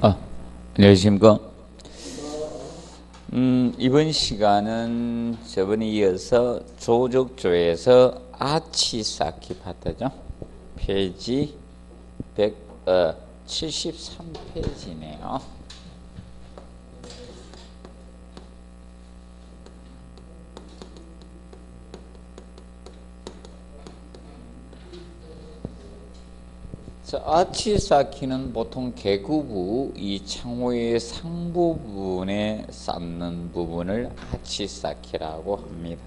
아, 안녕하십니까. 이번 시간은 저번에 이어서 조족조에서 아치 쌓기 파트죠. 페이지 173페이지네요. 아치 쌓기는 보통 개구부 이 창호의 상부분에 쌓는 부분을 아치 쌓기라고 합니다.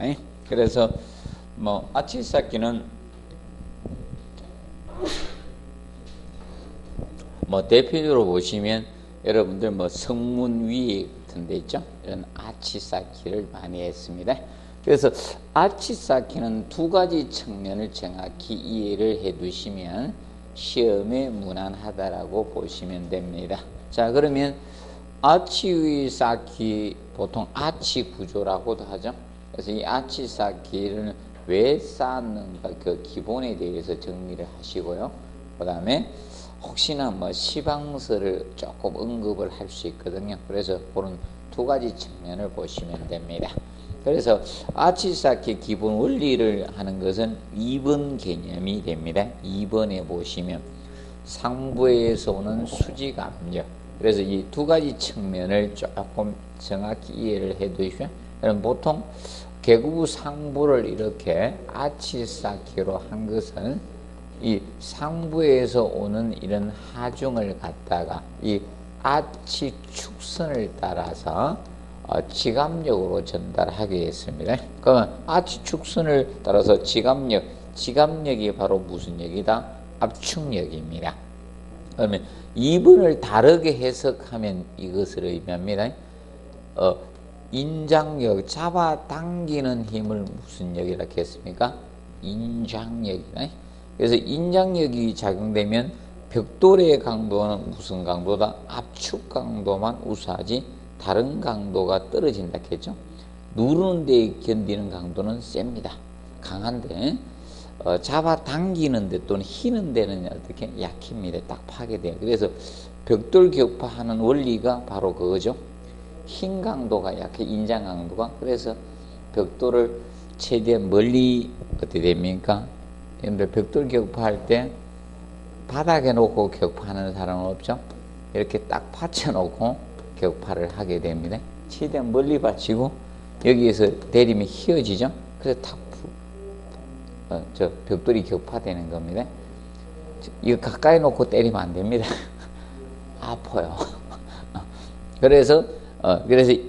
그래서 아치 쌓기는 대표적으로 보시면 여러분들 성문 위에 같은 데 있죠? 이런 아치 쌓기를 많이 했습니다. 그래서 아치 쌓기는 두 가지 측면을 정확히 이해를 해 두시면 시험에 무난하다라고 보시면 됩니다. 자, 그러면 아치 위 쌓기 보통 아치 구조라고도 하죠. 그래서 이 아치 쌓기를 왜 쌓는가 그 기본에 대해서 정리를 하시고요. 그 다음에 혹시나 시방서를 조금 언급을 할 수 있거든요. 그래서 그런 두 가지 측면을 보시면 됩니다. 그래서 아치 쌓기 기본 원리를 하는 것은 2번 개념이 됩니다. 2번에 보시면 상부에서 오는 수직압력. 그래서 이 두 가지 측면을 조금 정확히 이해를 해 두십시오. 그럼 보통 개구부 상부를 이렇게 아치 쌓기로 한 것은 이 상부에서 오는 이런 하중을 갖다가 이 아치 축선을 따라서 지압력으로 전달하겠습니다. 그러면 아치 축선을 따라서 지압력이 바로 무슨 역이다? 압축력입니다. 그러면 2번을 다르게 해석하면 이것을 의미합니다. 인장력, 잡아당기는 힘을 무슨 역이라고 했습니까? 인장력이다. 그래서 인장력이 작용되면 벽돌의 강도는 무슨 강도다? 압축 강도만 우수하지 다른 강도가 떨어진다 했죠. 누르는 데 견디는 강도는 셉니다. 강한데 잡아당기는 데 또는 휘는 데는 어떻게 약합니다. 딱 파괴돼요. 그래서 벽돌 격파하는 원리가 바로 그거죠. 흰 강도가 약해, 인장 강도가. 그래서 벽돌을 최대한 멀리 어떻게 됩니까? 여러분들 벽돌 격파할 때 바닥에 놓고 격파하는 사람은 없죠? 이렇게 딱 받쳐놓고 격파를 하게 됩니다. 최대한 멀리 받치고 여기에서 때리면 휘어지죠? 그래서 탁 벽돌이 격파되는 겁니다. 이거 가까이 놓고 때리면 안 됩니다. 아파요. 그래서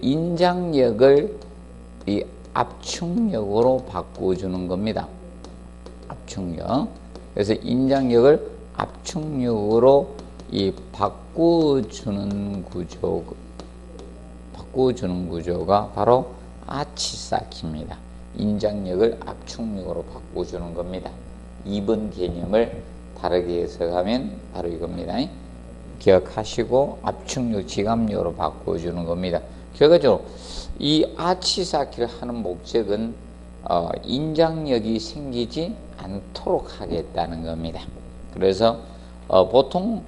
인장력을 이 압축력으로 바꿔주는 겁니다. 압축력. 그래서 인장력을 압축력으로 바꿔주는 구조가 바로 아치 쌓기입니다. 인장력을 압축력으로 바꿔주는 겁니다. 2번 개념을 다르게 해석하면 바로 이겁니다. 기억하시고 압축력, 지압력으로 바꿔주는 겁니다. 결과적으로 이 아치 쌓기를 하는 목적은 인장력이 생기지 않도록 하겠다는 겁니다. 그래서 보통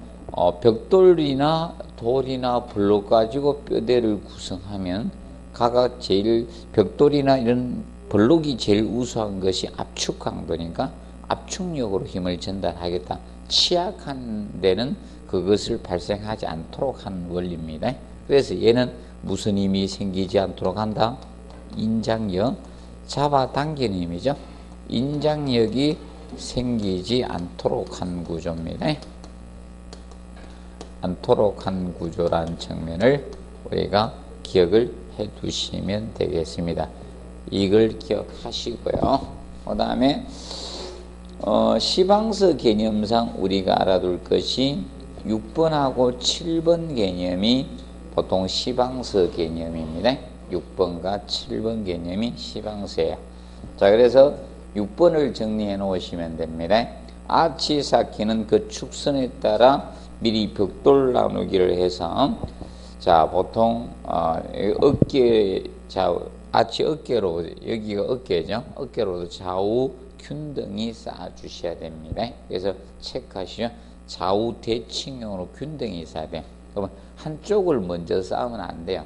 벽돌이나 돌이나 블록 가지고 뼈대를 구성하면 각각 제일 벽돌이나 이런 블록이 제일 우수한 것이 압축 강도니까 압축력으로 힘을 전달하겠다. 취약한 데는 그것을 발생하지 않도록 하는 원리입니다. 그래서 얘는 무슨 힘이 생기지 않도록 한다? 인장력, 잡아당기는 힘이죠. 인장력이 생기지 않도록 한 구조입니다. 않도록 한 구조라는 측면을 우리가 기억을 해 두시면 되겠습니다. 이걸 기억하시고요. 그 다음에 시방서 개념상 우리가 알아둘 것이 6번하고 7번 개념이 보통 시방서 개념입니다. 6번과 7번 개념이 시방서예요. 자, 그래서 6번을 정리해 놓으시면 됩니다. 아치 쌓기는 그 축선에 따라 미리 벽돌 나누기를 해서 자, 보통 아치 어깨로, 여기가 어깨죠. 어깨로도 좌우 균등히 쌓아 주셔야 됩니다. 그래서 체크하시죠. 좌우 대칭형으로 균등히 쌓아야 돼요. 그러면 한쪽을 먼저 쌓으면 안 돼요.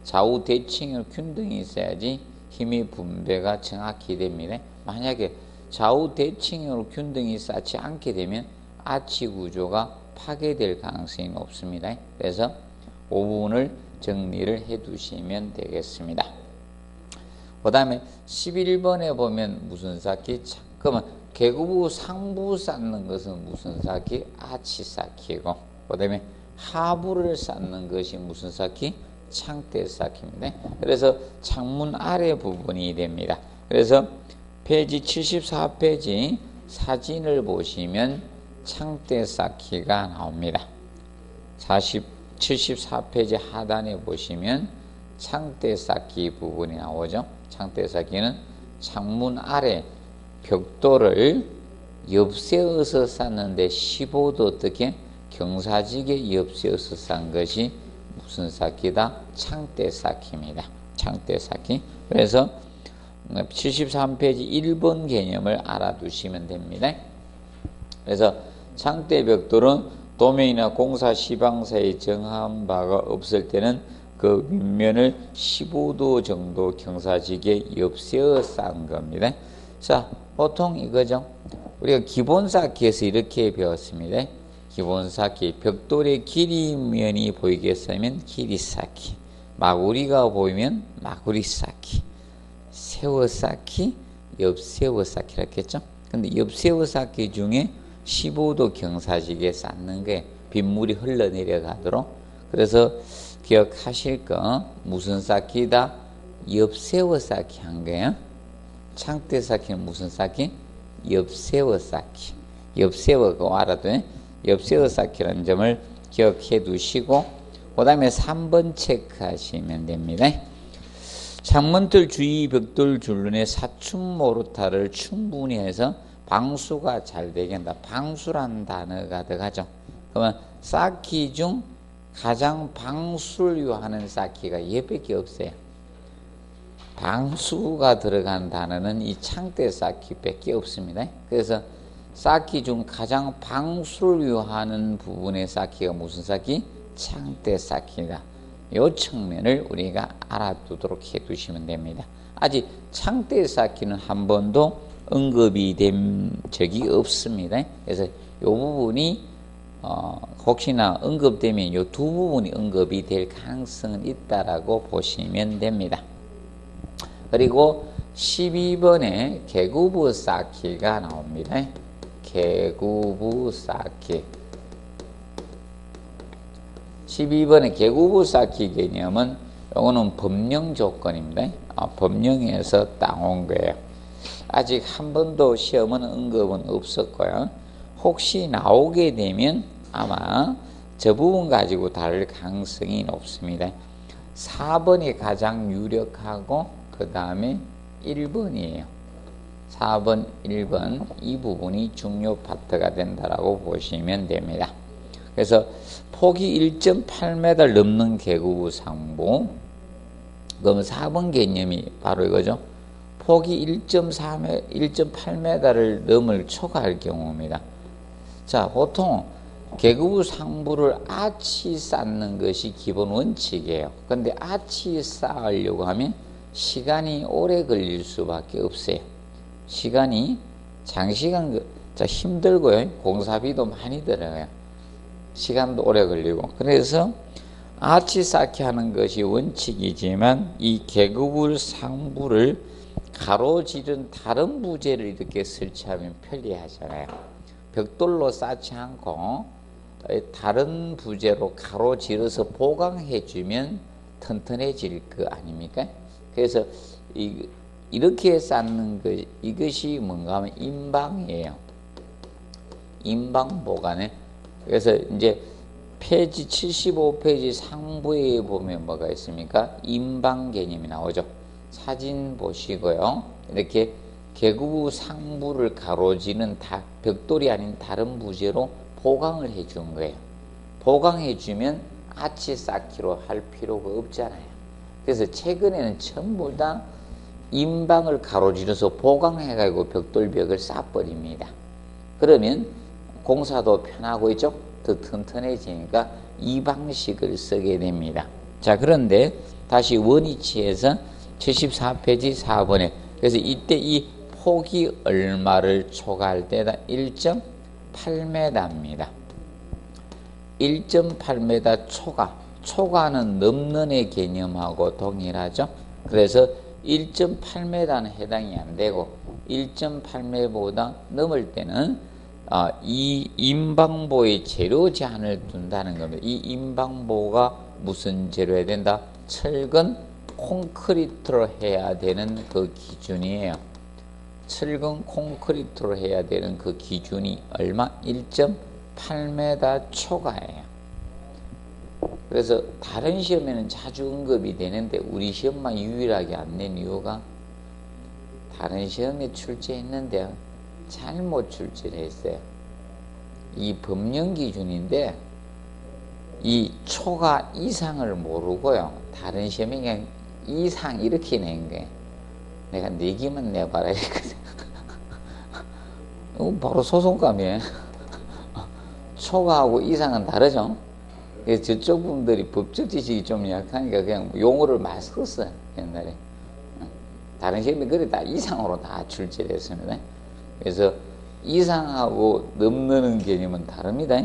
좌우 대칭으로 균등이 있어야지 힘의 분배가 정확히 됩니다. 만약에 좌우 대칭으로 균등이 쌓지 않게 되면 아치 구조가 파괴될 가능성이 높습니다. 그래서 그 부분을 정리를 해 두시면 되겠습니다. 그 다음에 11번에 보면 무슨 쌓기? 그러면 계구부 상부 쌓는 것은 무슨 쌓기? 아치 쌓기고, 그 다음에 하부를 쌓는 것이 무슨 쌓기? 창대 쌓기입니다. 그래서 창문 아래 부분이 됩니다. 그래서 페이지 74페이지 사진을 보시면 창대 쌓기가 나옵니다. 74페이지 하단에 보시면 창대 쌓기 부분이 나오죠. 창대 쌓기는 창문 아래 벽돌을 옆세워서 쌓는데 15도 어떻게 경사지게 옆세워서 쌓은 것이 무슨 쌓기다? 창대 쌓기입니다. 창대 쌓기. 그래서 73페이지 1번 개념을 알아두시면 됩니다. 그래서 창대 벽돌은 도면이나 공사 시방사에 정한 바가 없을 때는 그 윗면을 15도 정도 경사지게 옆세워 쌓은 겁니다. 자, 보통 이거죠. 우리가 기본 쌓기에서 이렇게 배웠습니다. 기본 쌓기, 벽돌의 길이면이 보이게 쓰면 길이 쌓기, 마구리가 보이면 마구리 쌓기, 세워 쌓기, 옆세워 쌓기라 했겠죠. 근데 옆세워 쌓기 중에 15도 경사지게 쌓는 게 빗물이 흘러내려가도록. 그래서 기억하실 거 무슨 쌓기다? 옆세워 쌓기 한 거예요. 창대 쌓기는 무슨 쌓기? 옆세워 쌓기. 옆세워 그거 알아둬요. 옆세워 쌓기라는 점을 기억해 두시고, 그 다음에 3번 체크하시면 됩니다. 창문틀 주위 벽돌 줄눈에 사춘 모르타를 충분히 해서 방수가 잘 되게 한다. 방수란 단어가 들어가죠. 그러면 쌓기 중 가장 방수를 요하는 쌓기가 얘밖에 없어요. 방수가 들어간 단어는 이 창대 쌓기밖에 없습니다. 그래서 쌓기 중 가장 방수를 요하는 부분의 쌓기가 무슨 쌓기? 창대 쌓기다. 이 측면을 우리가 알아두도록 해두시면 됩니다. 아직 창대 쌓기는 한 번도 언급이 된 적이 없습니다. 그래서 이 부분이 혹시나 언급되면 이 두 부분이 언급이 될 가능성은 있다라고 보시면 됩니다. 그리고 12번에 계구부 쌓기가 나옵니다. 계구부 쌓기. 12번의 계구부 쌓기 개념은 이거는 법령 조건입니다. 법령에서 따온 거예요. 아직 한 번도 시험은 언급은 없었고요. 혹시 나오게 되면 아마 저 부분 가지고 다를 가능성이 높습니다. 4번이 가장 유력하고 그 다음에 1번이에요. 4번, 1번 이 부분이 중요 파트가 된다라고 보시면 됩니다. 그래서 폭이 1.8m 넘는 계구부 상부, 그럼 4번 개념이 바로 이거죠. 폭이 1.8m를 넘을 초과할 경우입니다. 자, 보통 계구부 상부를 아치 쌓는 것이 기본 원칙이에요. 근데 아치 쌓으려고 하면 시간이 오래 걸릴 수밖에 없어요. 시간이 장시간 힘들고요. 공사비도 많이 들어가요. 시간도 오래 걸리고. 그래서 아치 쌓기 하는 것이 원칙이지만 이 계구부 상부를 가로지른 다른 부재를 이렇게 설치하면 편리하잖아요. 벽돌로 쌓지 않고 다른 부재로 가로지르서 보강해주면 튼튼해질 거 아닙니까? 그래서 이렇게 쌓는 것, 이것이 뭔가 하면 인방이에요. 인방 보관에. 그래서 이제 페이지 75페이지 상부에 보면 뭐가 있습니까? 인방 개념이 나오죠. 사진 보시고요. 이렇게 계구부 상부를 가로지는 벽돌이 아닌 다른 부재로 보강을 해준 거예요. 보강해주면 아치 쌓기로 할 필요가 없잖아요. 그래서 최근에는 전부 다 인방을 가로지르서 보강해가지고 벽돌벽을 쌓아버립니다. 그러면 공사도 편하고 있죠. 더 튼튼해지니까 이 방식을 쓰게 됩니다. 자, 그런데 다시 원위치에서 74페이지 4번에 그래서 이때 이 폭이 얼마를 초과할 때다? 1.8m입니다. 1.8m 초과. 초과는 넘는의 개념하고 동일하죠. 그래서 1.8m는 해당이 안 되고 1.8m보다 넘을 때는 이 임방보의 재료 제한을 둔다는 겁니다. 이 임방보가 무슨 재료여야 된다? 철근 콘크리트로 해야 되는 그 기준이에요. 철근 콘크리트로 해야 되는 그 기준이 얼마? 1.8m 초과예요. 그래서 다른 시험에는 자주 언급이 되는데 우리 시험만 유일하게 안 낸 이유가 다른 시험에 출제했는데 잘못 출제를 했어요. 이 법령 기준인데 이 초과 이상을 모르고요. 다른 시험에 그냥 이상 이렇게 낸 거예요. 내가 내기만 내봐라 했거든. 바로 소송감이에요. 초과하고 이상은 다르죠. 그래서 저쪽 분들이 법적 지식이 좀 약하니까 그냥 용어를 많이 썼어요. 옛날에. 다른 시험에 그래 다 이상으로 다 출제를 했습니다. 그래서 이상하고 넘는 개념은 다릅니다.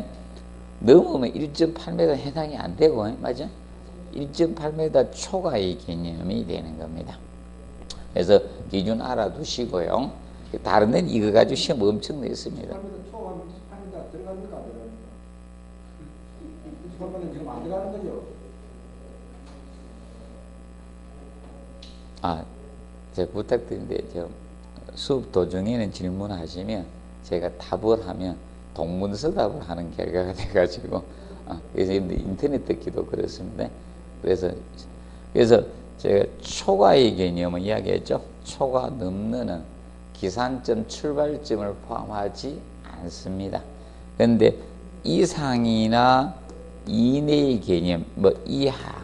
넘으면 1.8m 해당이 안 되고, 맞죠? 1.8m 초과의 개념이 되는 겁니다. 그래서 기준 알아두시고요. 다른 데는 이거 가지고 시험 엄청 냈습니다. 8m 초과하면 8m 들어갑니까? 안 들어갑니까? 28번은 지금 안 들어가는 거죠? 제가 부탁드린데, 수업 도중에는 질문하시면 제가 답을 하면 동문서답을 하는 결과가 돼가지고, 그래서 인터넷 듣기도 그렇습니다. 그래서 제가 초과의 개념을 이야기했죠. 초과 넘는 기산점, 출발점을 포함하지 않습니다. 그런데 이상이나 이내의 개념, 이하,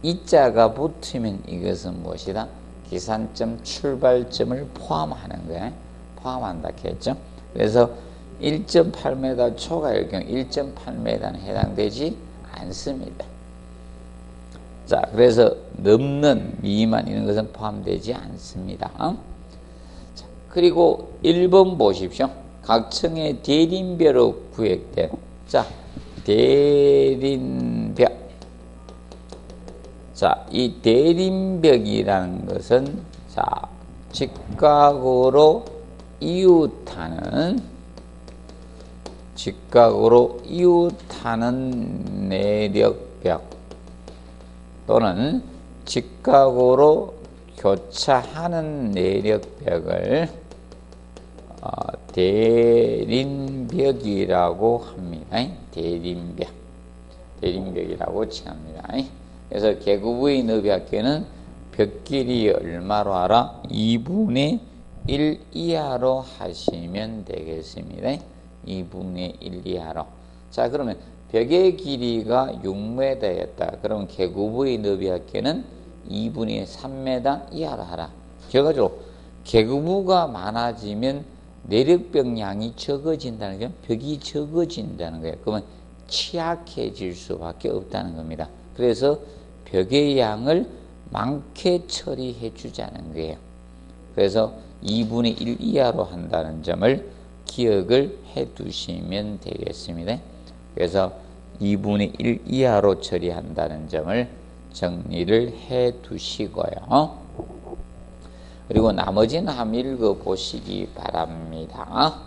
이자가 붙으면 이것은 무엇이다? 기산점, 출발점을 포함하는 거예요. 포함한다 했죠. 그래서 1.8m 초과일 경우 1.8m는 해당되지 않습니다. 자, 그래서 넘는, 미만 이런 것은 포함되지 않습니다. 자, 그리고 1번 보십시오. 각층의 대림벽으로 구획된, 자, 대림벽. 자, 이 대림벽이라는 것은, 자, 직각으로 이웃하는 내력벽 또는 직각으로 교차하는 내력벽을 대림벽이라고 합니다. 대림벽이라고 칭합니다. 그래서 계급의 너비학교는 벽 길이 얼마로 알아? 2분의 1 이하로 하시면 되겠습니다. 2분의 1 이하로. 자, 그러면 벽의 길이가 6m였다. 그러면 계급의 너비학교는 2분의 3m 이하로 하라. 결과적으로 계급부가 많아지면 내력벽 양이 적어진다는 게 벽이 적어진다는 거예요. 그러면 취약해질 수밖에 없다는 겁니다. 그래서 벽의 양을 많게 처리해 주자는 거예요. 그래서 2분의 1 이하로 한다는 점을 기억을 해 두시면 되겠습니다. 그래서 2분의 1 이하로 처리한다는 점을 정리를 해 두시고요. 그리고 나머지는 한번 읽어보시기 바랍니다.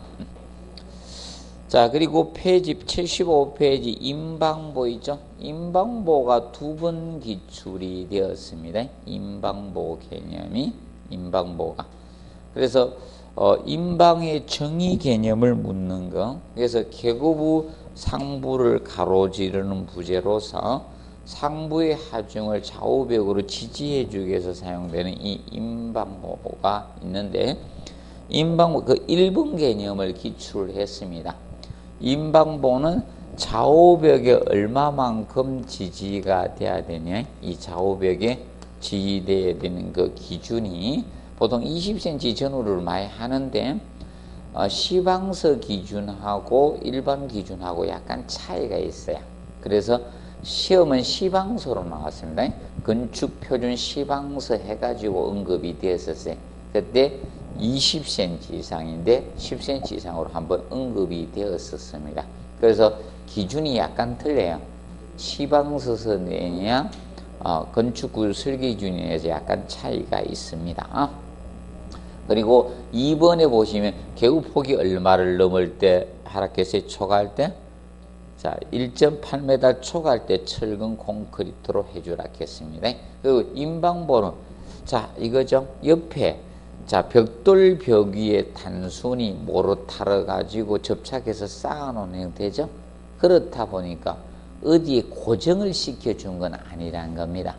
자, 그리고 페이지 75페이지 임방보 있죠? 임방보가 두 번 기출이 되었습니다. 임방보 개념이, 임방보가. 그래서 임방의 정의 개념을 묻는 거. 그래서 계급부 상부를 가로지르는 부재로서 상부의 하중을 좌우벽으로 지지해 주기 위해서 사용되는 이 임방보가 있는데, 임방보 그 1번 개념을 기출했습니다. 임방보는 좌우벽에 얼마만큼 지지가 돼야 되냐? 이 좌우벽에 지지돼야 되는 그 기준이 보통 20cm 전후를 많이 하는데, 시방서 기준하고 일반 기준하고 약간 차이가 있어요. 그래서 시험은 시방서로 나왔습니다. 건축표준 시방서 해가지고 언급이 되었었어요. 그때 20cm 이상인데 10cm 이상으로 한번 언급이 되었었습니다. 그래서 기준이 약간 틀려요. 시방서에서 내냐 건축구 설계 기준에서 약간 차이가 있습니다. 그리고 2번에 보시면 개구폭이 얼마를 넘을 때 하락해서 초과할 때, 자 1.8m 초과할 때 철근 콘크리트로 해주라 했습니다. 그리고 인방보는 자 이거죠. 옆에 자 벽돌 벽 위에 단순히 모르타르 가지고 접착해서 쌓아놓은 형태죠. 그렇다 보니까 어디에 고정을 시켜준 건 아니란 겁니다.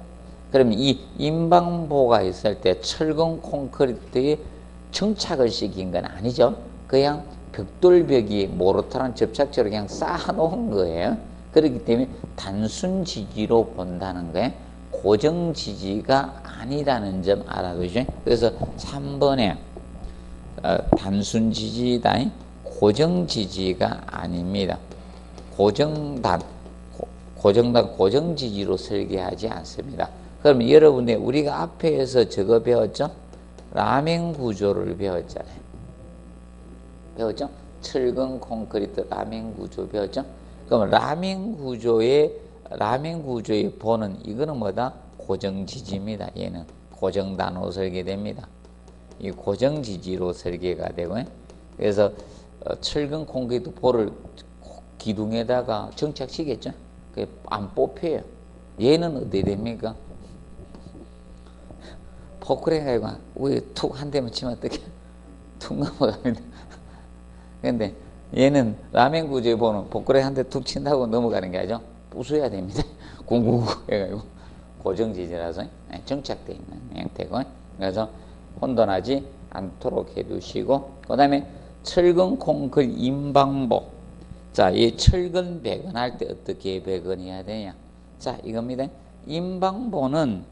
그럼 이 인방보가 있을 때 철근 콘크리트에 정착을 시킨 건 아니죠. 그냥 벽돌벽이 모르타르 접착제로 그냥 쌓아놓은 거예요. 그렇기 때문에 단순 지지로 본다는 거예요. 고정 지지가 아니라는 점 알아두시죠. 그래서 3번에 단순 지지다. 고정 지지가 아닙니다. 고정 지지로 설계하지 않습니다. 그럼 여러분들 우리가 앞에서 저거 배웠죠? 라멘 구조를 배웠잖아요. 배웠죠? 철근 콘크리트 라멘 구조 배웠죠? 그럼 라멘 구조의 보는 이거는 뭐다? 고정 지지입니다. 얘는 고정 단호 설계됩니다. 이 고정 지지로 설계가 되고요. 그래서 철근 콘크리트 볼을 기둥에다가 정착시켰죠. 그게 안 뽑혀요. 얘는 어디 됩니까? 포크레인 가지고 위에 툭 한 대만 치면 어떻게 툭 넘어갑니다. 근데 얘는 라멘 구조에 보는 포크레인 한 대 툭 친다고 넘어가는 게 아니죠. 부숴야 됩니다. 쿵쿵쿵 해가지고 고정지지라서 정착되어 있는 형태고, 그래서 혼돈하지 않도록 해두시고, 그 다음에 철근 콘크리트 인방보. 자, 이 철근 배건할 때 어떻게 배건해야 되냐? 자, 이겁니다. 인방보는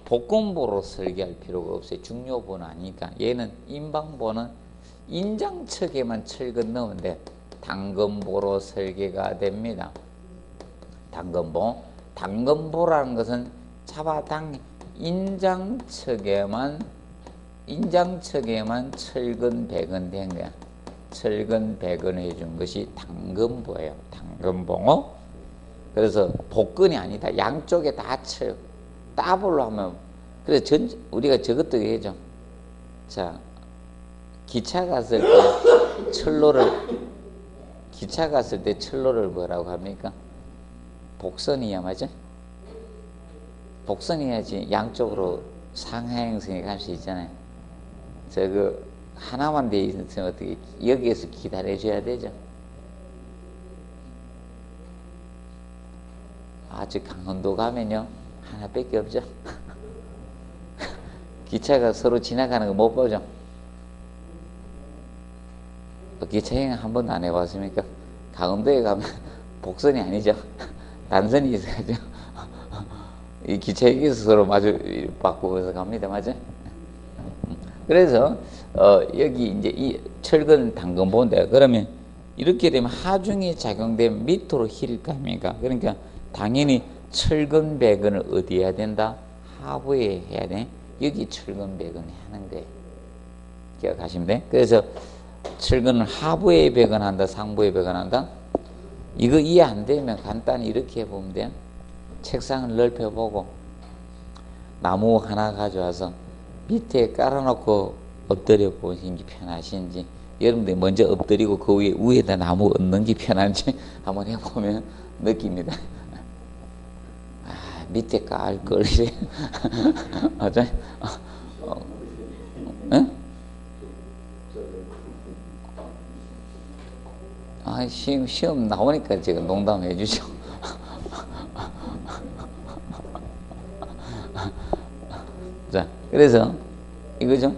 복근보로 설계할 필요가 없어요. 중요보는 아니니까. 얘는 인방보는 인장척에만 철근 넣으면 돼. 당근보로 설계가 됩니다. 당근보라는 것은 잡아당 인장척에만 철근 배건된 거야. 철근 배건해 준 것이 당근보예요. 당근보. 그래서 복근이 아니다. 양쪽에 다 쳐요. 더블로 하면, 그래서 우리가 저것도 얘기하죠. 자, 기차 갔을 때 철로를 뭐라고 합니까? 복선이야, 맞아? 복선이야지 양쪽으로 상하행성에 갈 수 있잖아요. 저거 하나만 돼 있으면 어떻게 여기에서 기다려줘야 되죠. 아주 강원도 가면요 하나밖에 없죠. 기차가 서로 지나가는 거 못 보죠. 기차 여행 한 번도 안 해봤습니까? 강원도에 가면 복선이 아니죠. 단선이 있어야죠. 이 기차 여기서 서로 마주 바꾸어서 갑니다. 맞죠? 그래서 여기 이제 이 철근 당근보인데, 그러면 이렇게 되면 하중이 작용되면 밑으로 힐 거 아닙니까? 그러니까 당연히 철근 배건을 어디에 해야 된다? 하부에 해야 돼. 여기 철근 배건을 하는 거예요. 기억하시면 돼. 그래서 철근을 하부에 배건한다, 상부에 배건한다. 이거 이해 안 되면 간단히 이렇게 해보면 돼요. 책상을 넓혀보고 나무 하나 가져와서 밑에 깔아놓고 엎드려 보시는 게 편하신지, 여러분들 먼저 엎드리고 그 위에다 나무 얹는 게 편한지 한번 해보면 느낍니다. 아, 밑에 깔 걸 이래. 맞아? 응? 아, 시험 나오니까 지금 농담해 주죠. 자, 그래서 이거죠.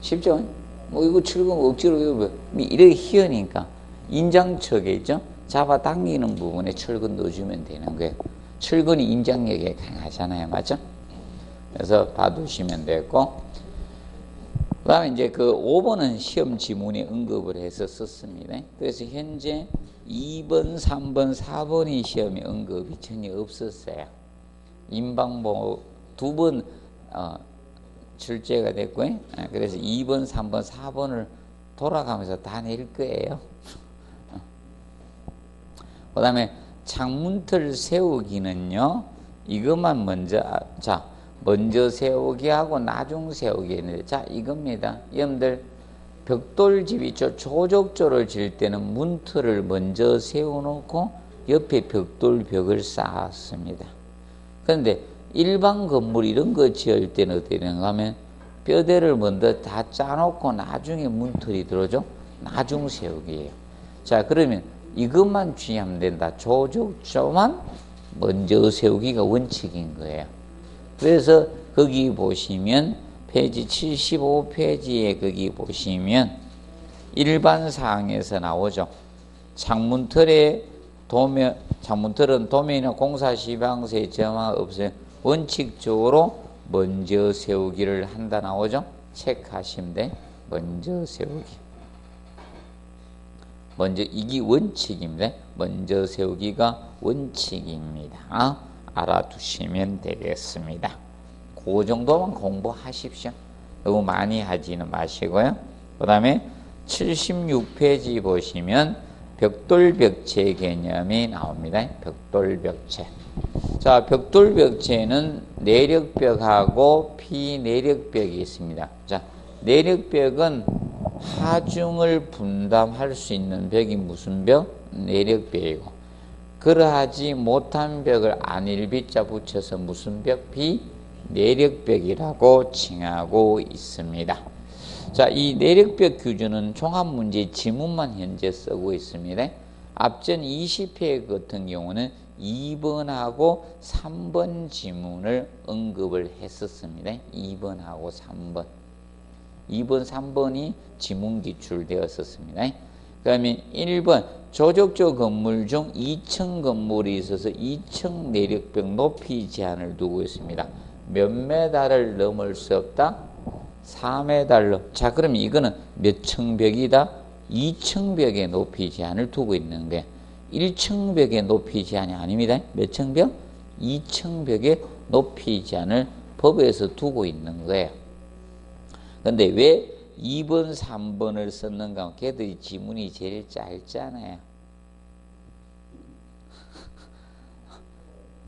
쉽죠? 뭐 이거 철근 억지로 이렇게 휘어니까 인장척에 있죠. 잡아당기는 부분에 철근 넣어주면 되는 거예요. 철근이 인장력에 강하잖아요, 맞죠? 그래서 봐두시면 되고, 그 다음에 이제 그 5번은 시험 지문에 언급을 해서 썼습니다. 그래서 현재 2번, 3번, 4번이 시험에 언급이 전혀 없었어요. 인방보 2번 출제가 됐고요. 그래서 2번, 3번, 4번을 돌아가면서 다 낼 거예요. 그 다음에 창문틀 세우기는요, 이것만 먼저, 먼저 세우기 하고 나중 세우기 했는데, 이겁니다. 여러분들, 벽돌집 있죠? 조적조를 질 때는 문틀을 먼저 세워놓고 옆에 벽돌벽을 쌓았습니다. 그런데 일반 건물 이런 거 지을 때는 어떻게 되는가 하면 뼈대를 먼저 다 짜놓고 나중에 문틀이 들어오죠? 나중 세우기예요. 자, 그러면 이것만 주의하면 된다. 조적조만 먼저 세우기가 원칙인 거예요. 그래서 거기 보시면 페이지 75페이지에 거기 보시면 일반 사항에서 나오죠. 창문틀은 도면이나 공사 시방서에 정화 없어요. 원칙적으로 먼저 세우기를 한다 나오죠. 체크하시면 돼. 먼저 세우기. 먼저 이게 원칙입니다. 먼저 세우기가 원칙입니다. 알아두시면 되겠습니다. 그 정도만 공부하십시오. 너무 많이 하지는 마시고요. 그 다음에 76페이지 보시면 벽돌벽체 개념이 나옵니다. 벽돌벽체. 자, 벽돌벽체는 내력벽하고 피내력벽이 있습니다. 자, 내력벽은 하중을 분담할 수 있는 벽이 무슨 벽? 내력벽이고, 그러하지 못한 벽을 안일비자 붙여서 무슨 벽? 비내력벽이라고 칭하고 있습니다. 자, 이 내력벽 규준은 종합문제 지문만 현재 쓰고 있습니다. 앞전 20회 같은 경우는 2번하고 3번 지문을 언급을 했었습니다. 2번하고 3번. 2번, 3번이 지문 기출되었었습니다. 그러면 1번, 조적조 건물 중 2층 건물이 있어서 2층 내력벽 높이 제한을 두고 있습니다. 몇 메다를 넘을 수 없다? 4m를. 자, 그러면 이거는 몇 층 벽이다? 2층 벽의 높이 제한을 두고 있는 게 1층 벽의 높이 제한이 아닙니다. 몇 층 벽? 2층 벽의 높이 제한을 법에서 두고 있는 거예요. 근데 왜 2번, 3번을 썼는가? 걔들이 지문이 제일 짧잖아요.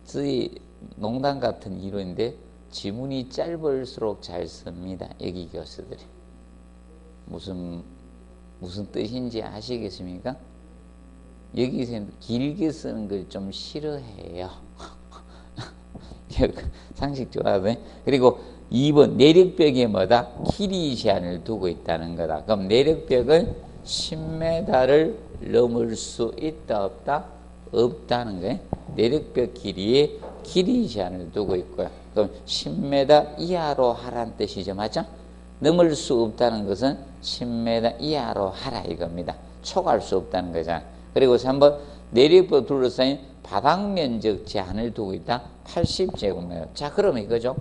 저희 농담 같은 이론인데 지문이 짧을수록 잘 씁니다. 여기 교수들이. 무슨 뜻인지 아시겠습니까? 여기서 길게 쓰는 걸 좀 싫어해요. 상식적으로. 그리고 2번 내력벽에 뭐다? 길이 제한을 두고 있다는 거다. 그럼 내력벽은 10m를 넘을 수 있다 없다? 없다는 거예요. 내력벽 길이에 길이 제한을 두고 있고요. 그럼 10m 이하로 하라는 뜻이죠. 맞죠? 넘을 수 없다는 것은 10m 이하로 하라 이겁니다. 초과할 수 없다는 거잖아. 그리고 3번 내력벽 둘러싸인 바닥 면적 제한을 두고 있다. 80제곱미터. 자, 그러면 이거죠.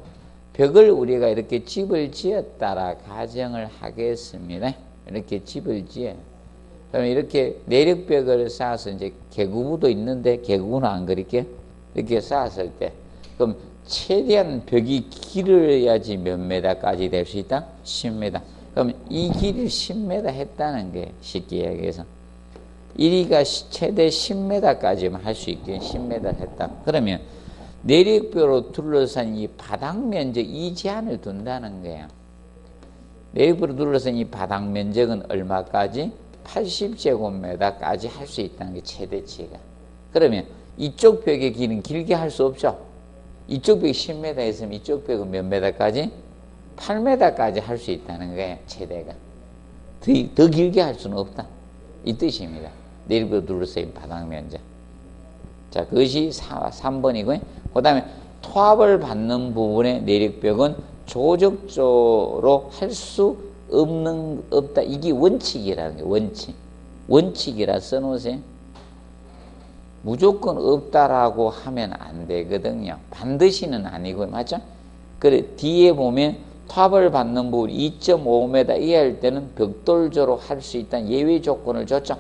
벽을 우리가 이렇게 집을 지었다라 가정을 하겠습니다. 이렇게 집을 지어요. 그러면 이렇게 내력벽을 쌓아서 이제 개구부도 있는데 개구는 안 그릴게 이렇게 쌓았을 때 그럼 최대한 벽이 길어야지 몇 메다까지 될 수 있다? 10m. 그럼 이 길이 10m 했다는 게 쉽게 이야기해서 이리가 최대 10m까지만 할 수 있게 10m 했다. 그러면 내력벽으로 둘러싼 이 바닥 면적 이 제한을 둔다는 거야. 내력벽으로 둘러싼 이 바닥 면적은 얼마까지? 80제곱미터까지 할 수 있다는 게 최대치가. 그러면 이쪽 벽의 길은 길게 할 수 없죠. 이쪽 벽이 10m 했으면 이쪽 벽은 몇 m까지? 8m까지 할 수 있다는 거예요. 최대가. 더 길게 할 수는 없다. 이 뜻입니다. 내력벽 둘러싸인 바닥 면적. 자, 그것이 3번이고요. 그 다음에 토합을 받는 부분의 내력벽은 조적조로 할 수 없다. 이게 원칙이라는 거예요. 원칙이라 써놓으세요. 무조건 없다라고 하면 안 되거든요. 반드시는 아니고, 맞죠? 그래, 뒤에 보면 탑을 받는 부분 2.5m 이하일 때는 벽돌조로 할 수 있다는 예외 조건을 줬죠.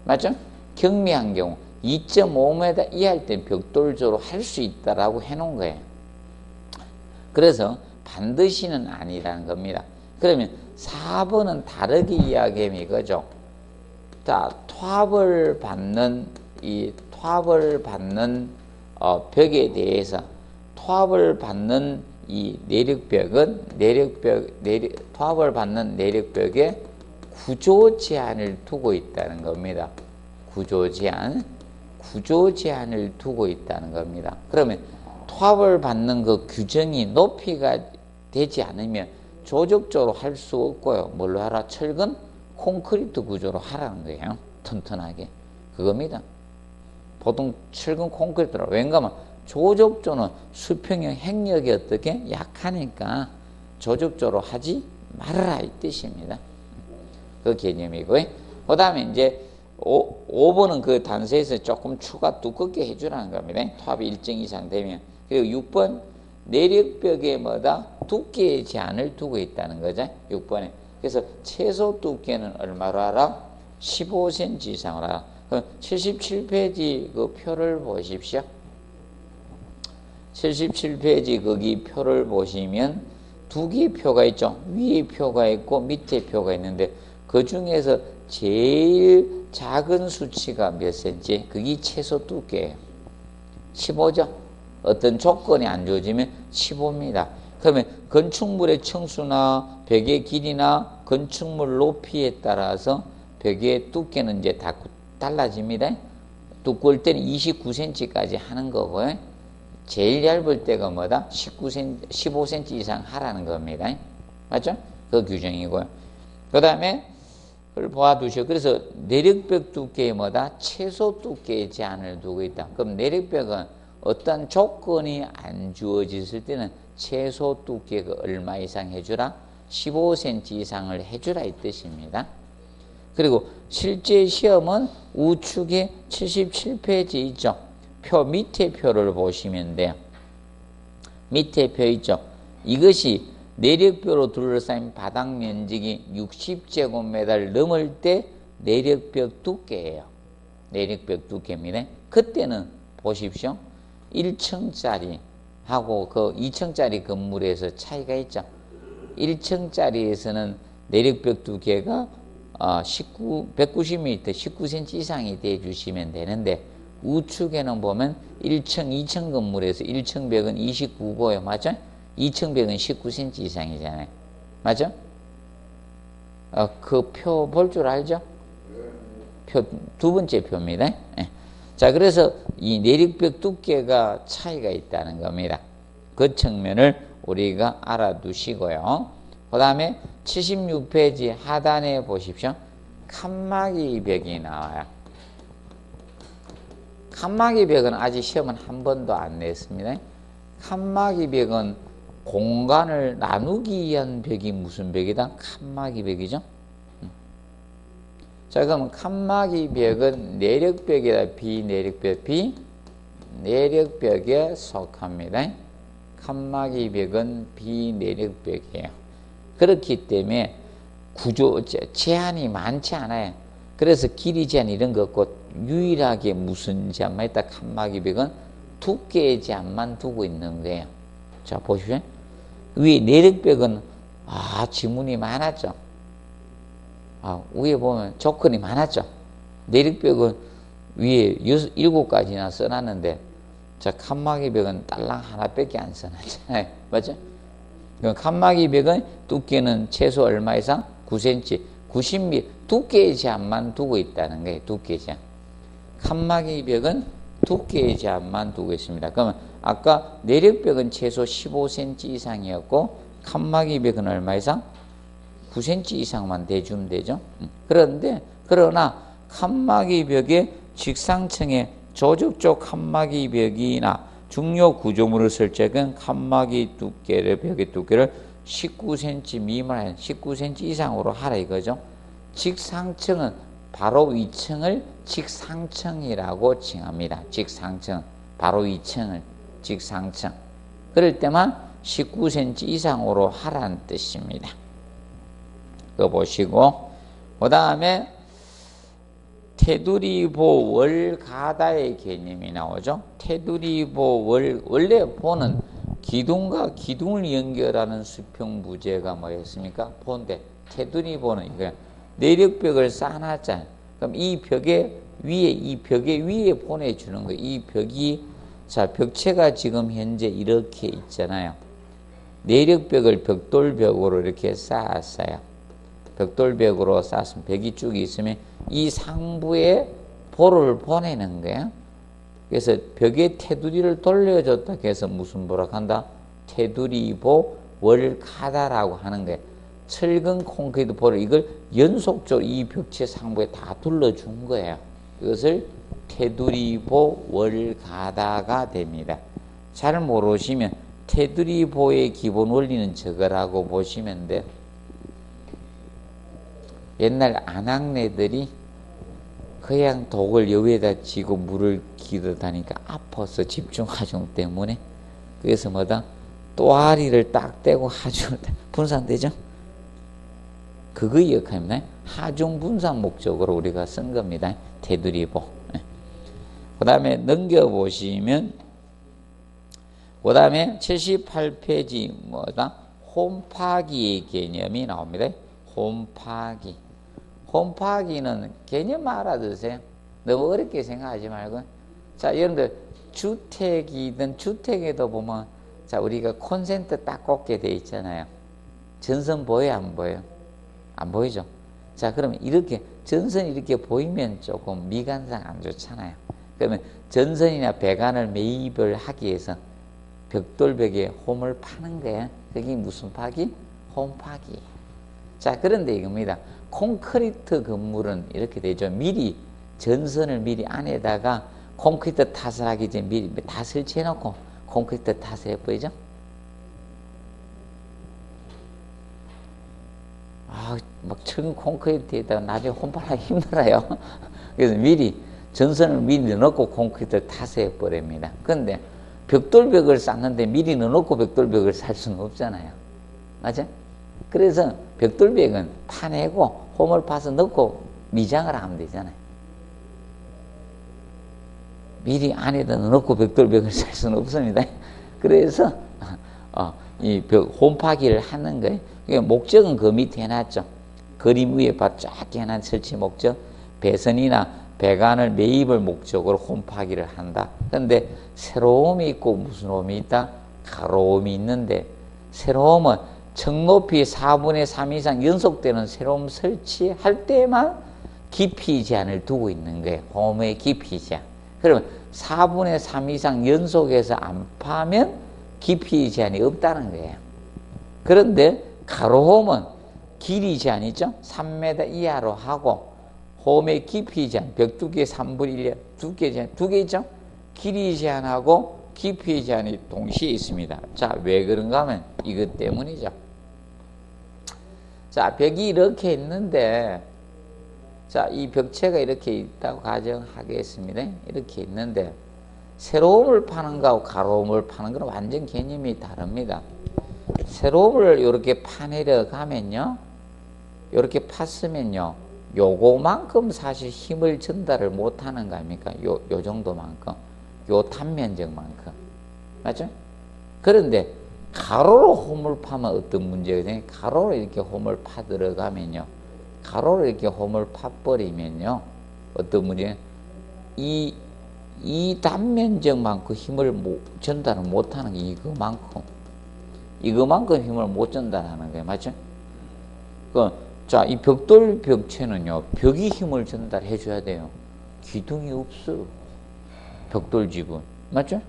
맞죠? 경미한 경우 2.5m 이하일 때 벽돌조로 할 수 있다라고 해놓은 거예요. 그래서 반드시는 아니라는 겁니다. 그러면 4번은 다르게 이야기하면 이거죠. 자, 탑을 받는 벽에 대해서 탑을 받는 이 내력벽은 탑을 받는 내력벽에 구조 제한을 두고 있다는 겁니다. 구조 제한을 두고 있다는 겁니다. 그러면 탑을 받는 그 규정이 높이가 되지 않으면 조적조로 할 수 없고요. 뭘로 하라? 철근 콘크리트 구조로 하라는 거예요. 튼튼하게. 그겁니다. 보통 철근 콘크리트로. 왜냐하면 조적조는 수평형 행력이 어떻게 약하니까 조적조로 하지 말아라 이 뜻입니다. 그 개념이고요. 그 다음에 이제 5번은 그 단서에서 조금 추가 두껍게 해주라는 겁니다. 탑이 일정 이상 되면. 그리고 6번 내력벽에 뭐다? 두께의 제한을 두고 있다는 거죠. 6번에. 그래서 최소 두께는 얼마로 알아? 15cm 이상으로 알아. 77페이지 그 표를 보십시오. 77페이지 거기 표를 보시면 두 개의 표가 있죠. 위에 표가 있고 밑에 표가 있는데 그 중에서 제일 작은 수치가 몇 cm? 그게 최소 두께예요. 15죠. 어떤 조건이 안 주어지면 15입니다. 그러면 건축물의 층수나 벽의 길이나 건축물 높이에 따라서 벽의 두께는 이제 다 달라집니다. 두꺼울 때는 29cm까지 하는 거고요. 제일 얇을 때가 뭐다? 15cm 이상 하라는 겁니다. 맞죠? 그 규정이고요. 그 다음에 그걸 보아두시오. 그래서 내력벽 두께에 뭐다? 최소 두께의 제한을 두고 있다. 그럼 내력벽은 어떤 조건이 안 주어졌을 때는 최소 두께가 얼마 이상 해주라? 15cm 이상을 해주라 이 뜻입니다. 그리고 실제 시험은 우측에 77페이지 있죠. 표 밑에 표를 보시면 돼요. 밑에 표 있죠. 이것이 내력벽으로 둘러싸인 바닥 면적이 60제곱미터를 넘을 때 내력벽 두께예요. 내력벽 두께입니다. 그때는 보십시오. 1층짜리 하고 그 2층짜리 건물에서 차이가 있죠. 1층짜리에서는 내력벽 두께가 190m, 19cm 이상이 돼 주시면 되는데 우측에는 보면 1층, 2층 건물에서 1층 벽은 29고요. 맞죠? 2층 벽은 19cm 이상이잖아요. 맞죠? 그 표 볼 줄 알죠? 표, 두 번째 표입니다. 네. 자, 그래서 이 내력벽 두께가 차이가 있다는 겁니다. 그 측면을 우리가 알아두시고요. 그 다음에 76페이지 하단에 보십시오. 칸막이 벽이 나와요. 칸막이 벽은 아직 시험은 한 번도 안 냈습니다. 칸막이 벽은 공간을 나누기 위한 벽이 무슨 벽이다? 칸막이 벽이죠. 자, 그럼 칸막이 벽은 내력벽이다, 비내력벽? 비내력벽에 속합니다. 칸막이 벽은 비내력벽이에요. 그렇기 때문에 구조 제한이 많지 않아요. 그래서 길이 제한 이런 거 없고 유일하게 무슨 제한만 있다? 칸막이 벽은 두께의 제한만 두고 있는 거예요. 자, 보십시오. 위에 내력벽은 지문이 많았죠. 위에 보면 조건이 많았죠. 내력벽은 위에 7가지나 써놨는데, 자, 칸막이 벽은 딸랑 하나밖에 안 써놨잖아요. 맞죠? 칸막이 벽은 두께는 최소 얼마 이상? 9cm, 90mm, 두께의 제한만 두고 있다는 거예요. 두께의 제한. 칸막이 벽은 두께의 제한만 두고 있습니다. 그러면 아까 내력벽은 최소 15cm 이상이었고, 칸막이 벽은 얼마 이상? 9cm 이상만 대주면 되죠. 그러나 칸막이 벽의 직상층에 조적조 칸막이 벽이나 중요 구조물을 설정한 칸막이 벽의 두께를 19cm 미만, 19cm 이상으로 하라 이거죠. 직상층은 바로 위층을 직상층이라고 칭합니다. 직상층, 바로 위층을 직상층. 그럴 때만 19cm 이상으로 하라는 뜻입니다. 그거 보시고, 그 다음에 테두리보 월가다의 개념이 나오죠. 테두리보 원래 보는 기둥과 기둥을 연결하는 수평부재가 뭐였습니까? 보인데, 테두리보는 이거야. 내력벽을 쌓아놨잖아요. 그럼 이 벽에 위에 보내주는 거예요. 이 벽이, 자, 벽체가 지금 현재 이렇게 있잖아요. 내력벽을 벽돌벽으로 이렇게 쌓았어요. 벽돌벽으로 쌓았으면 벽이 쭉 있으면 이 상부에 볼을 보내는 거예요. 그래서 벽에 테두리를 돌려줬다 해서 무슨 보라고 한다? 테두리보 월가다라고 하는 거예요. 철근 콘크리트 볼을 이걸 연속적으로 이 벽체 상부에 다 둘러준 거예요. 이것을 테두리보 월가다가 됩니다. 잘 모르시면 테두리보의 기본 원리는 저거라고 보시면 돼요. 옛날 안악내들이 그냥 독을 여기에다 쥐고 물을 기르다니까 아파서 집중 하중 때문에, 그래서 뭐다? 또아리를 딱 떼고 하중 분산되죠? 그거 역할입니다. 하중 분산 목적으로 우리가 쓴 겁니다. 테두리보. 그 다음에 넘겨보시면, 그 다음에 78페이지 뭐다? 홈파기의 개념이 나옵니다. 홈파기. 홈파기는 개념 알아두세요. 너무 어렵게 생각하지 말고. 자, 여러분들 주택이든 주택에도 보면, 자, 우리가 콘센트 딱 꽂게 돼 있잖아요. 전선 보여요, 안 보여요? 안 보이죠? 자, 그러면 이렇게 전선이 이렇게 보이면 조금 미관상 안 좋잖아요. 그러면 전선이나 배관을 매입을 하기 위해서 벽돌벽에 홈을 파는 거야. 그게 무슨 파기? 홈파기. 자, 그런데 이겁니다. 콘크리트 건물은 이렇게 되죠. 미리 전선을 미리 안에다가 콘크리트 탓을 하기 전에 미리 다 설치해 놓고 콘크리트 탓을 해보이죠. 막 철근 콘크리트에다가 나중에 홈파하기 힘들어요. 그래서 미리 전선을 미리 넣어놓고 콘크리트 탓을 해버립니다. 그런데 벽돌벽을 쌓는데 미리 넣어놓고 벽돌벽을 살 수는 없잖아요. 맞아? 그래서 벽돌벽은 파내고 홈을 파서 넣고 미장을 하면 되잖아요. 미리 안에다 넣어놓고 벽돌벽을 살 수는 없습니다. 그래서 이 홈파기를 하는 거예요. 목적은 그 밑에 해놨죠. 그림 위에 쫙 해놨 설치 목적. 배선이나 배관을 매입을 목적으로 홈파기를 한다. 그런데 세로움이 있고 무슨 홈이 있다? 가로움이 있는데, 세로움은 층높이 4분의 3 이상 연속되는 세로움 설치할 때만 깊이 제한을 두고 있는 거예요. 홈의 깊이 제한. 그러면 4분의 3 이상 연속해서 안 파면 깊이 제한이 없다는 거예요. 그런데 가로홈은 길이 제한 있죠? 3m 이하로 하고, 홈의 깊이 제한, 벽 두께 3분의 1, 두께 제한, 두 개 있죠? 길이 제한하고 깊이 제한이 동시에 있습니다. 자, 왜 그런가 하면 이것 때문이죠. 자, 벽이 이렇게 있는데, 자, 이 벽체가 이렇게 있다고 가정하겠습니다. 이렇게 있는데, 세로움을 파는 거하고 가로움을 파는 건 완전 개념이 다릅니다. 세로움을 이렇게 파내려 가면요, 이렇게 팠으면요, 요거만큼 사실 힘을 전달을 못 하는 거 아닙니까? 요 정도만큼. 요 단면적만큼. 맞죠? 그런데 가로로 홈을 파면 어떤 문제가 되냐? 가로로 이렇게 홈을 파 들어가면요, 가로로 이렇게 홈을 파버리면요, 어떤 문제냐? 이 단면적만큼 힘을 전달을 못하는 게 이거만큼 힘을 못 전달하는 거예요. 맞죠? 자, 이 벽돌 벽체는요, 벽이 힘을 전달해 줘야 돼요. 기둥이 없어. 벽돌집은. 맞죠?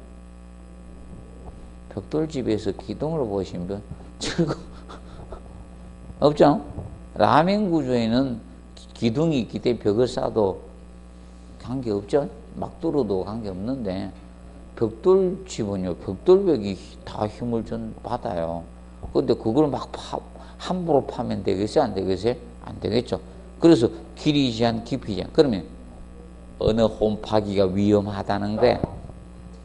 벽돌집에서 기둥을 보신 분 없죠? 라멘 구조에는 기둥이 있기 때문에 벽을 쌓아도 관계없죠? 막 뚫어도 관계없는데, 벽돌집은요, 벽돌벽이 다 힘을 받아요. 근데 그걸 막 함부로 파면 되겠어요? 안 되겠어요? 안 되겠죠. 그래서 길이 제한, 깊이 제한. 그러면 어느 홈파기가 위험하다는 거야?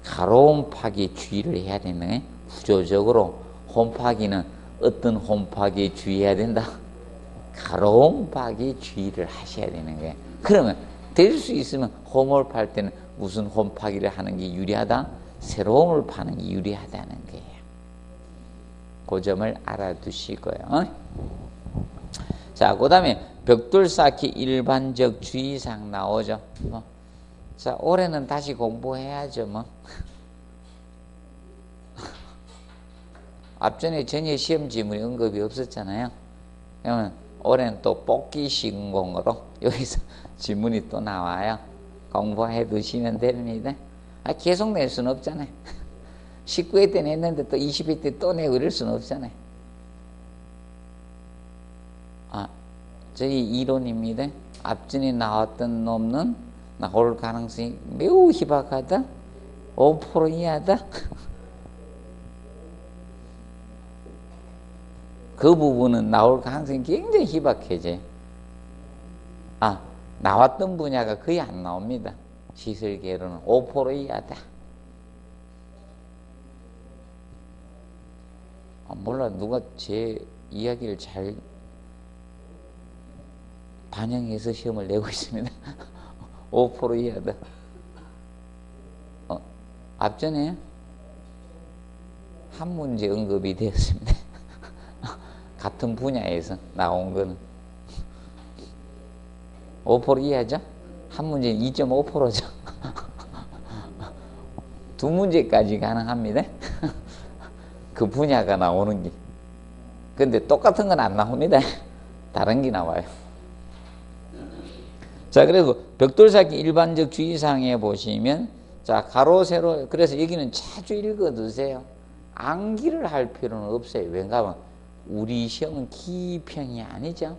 가로 홈파기 주의를 해야 되는 거예요. 구조적으로 홈파기는 어떤 홈파기에 주의해야 된다? 가로 홈파기에 주의를 하셔야 되는 거예요. 그러면 될 수 있으면 홈을 팔 때는 무슨 홈파기를 하는 게 유리하다? 세로 홈을 파는 게 유리하다는 거예요. 그 점을 알아두시고요. 자, 그 다음에 벽돌 쌓기 일반적 주의사항 나오죠. 자, 올해는 다시 공부해야죠, 뭐. 앞전에 전혀 시험 지문이 언급이 없었잖아요. 그러면 올해는 또 뽑기 신공으로 여기서 지문이 또 나와요. 공부해 두시면 됩니다. 계속 낼 수는 없잖아요. 19회 때 냈는데 또 20회 때 또 내고 이럴 수는 없잖아요. 저희 이론입니다. 앞전에 나왔던 놈은 나올 가능성이 매우 희박하다. 5% 이하다. 그 부분은 나올 가능성이 굉장히 희박해져요. 나왔던 분야가 거의 안 나옵니다. 시설계로는 5% 이하다. 몰라, 누가 제 이야기를 잘 반영해서 시험을 내고 있습니다. 5% 이하다. 앞전에 한 문제 언급이 되었습니다. 같은 분야에서 나온 거는 5% 이하죠? 한 문제는 2.5%죠. 두 문제까지 가능합니다. 그 분야가 나오는 게. 근데 똑같은 건 안 나옵니다. 다른 게 나와요. 자, 그리고 벽돌 쌓기 일반적 주의사항에 보시면, 자, 가로, 세로, 그래서 여기는 자주 읽어두세요. 암기를 할 필요는 없어요. 왜냐 하면 우리 시험은 기평이 아니죠.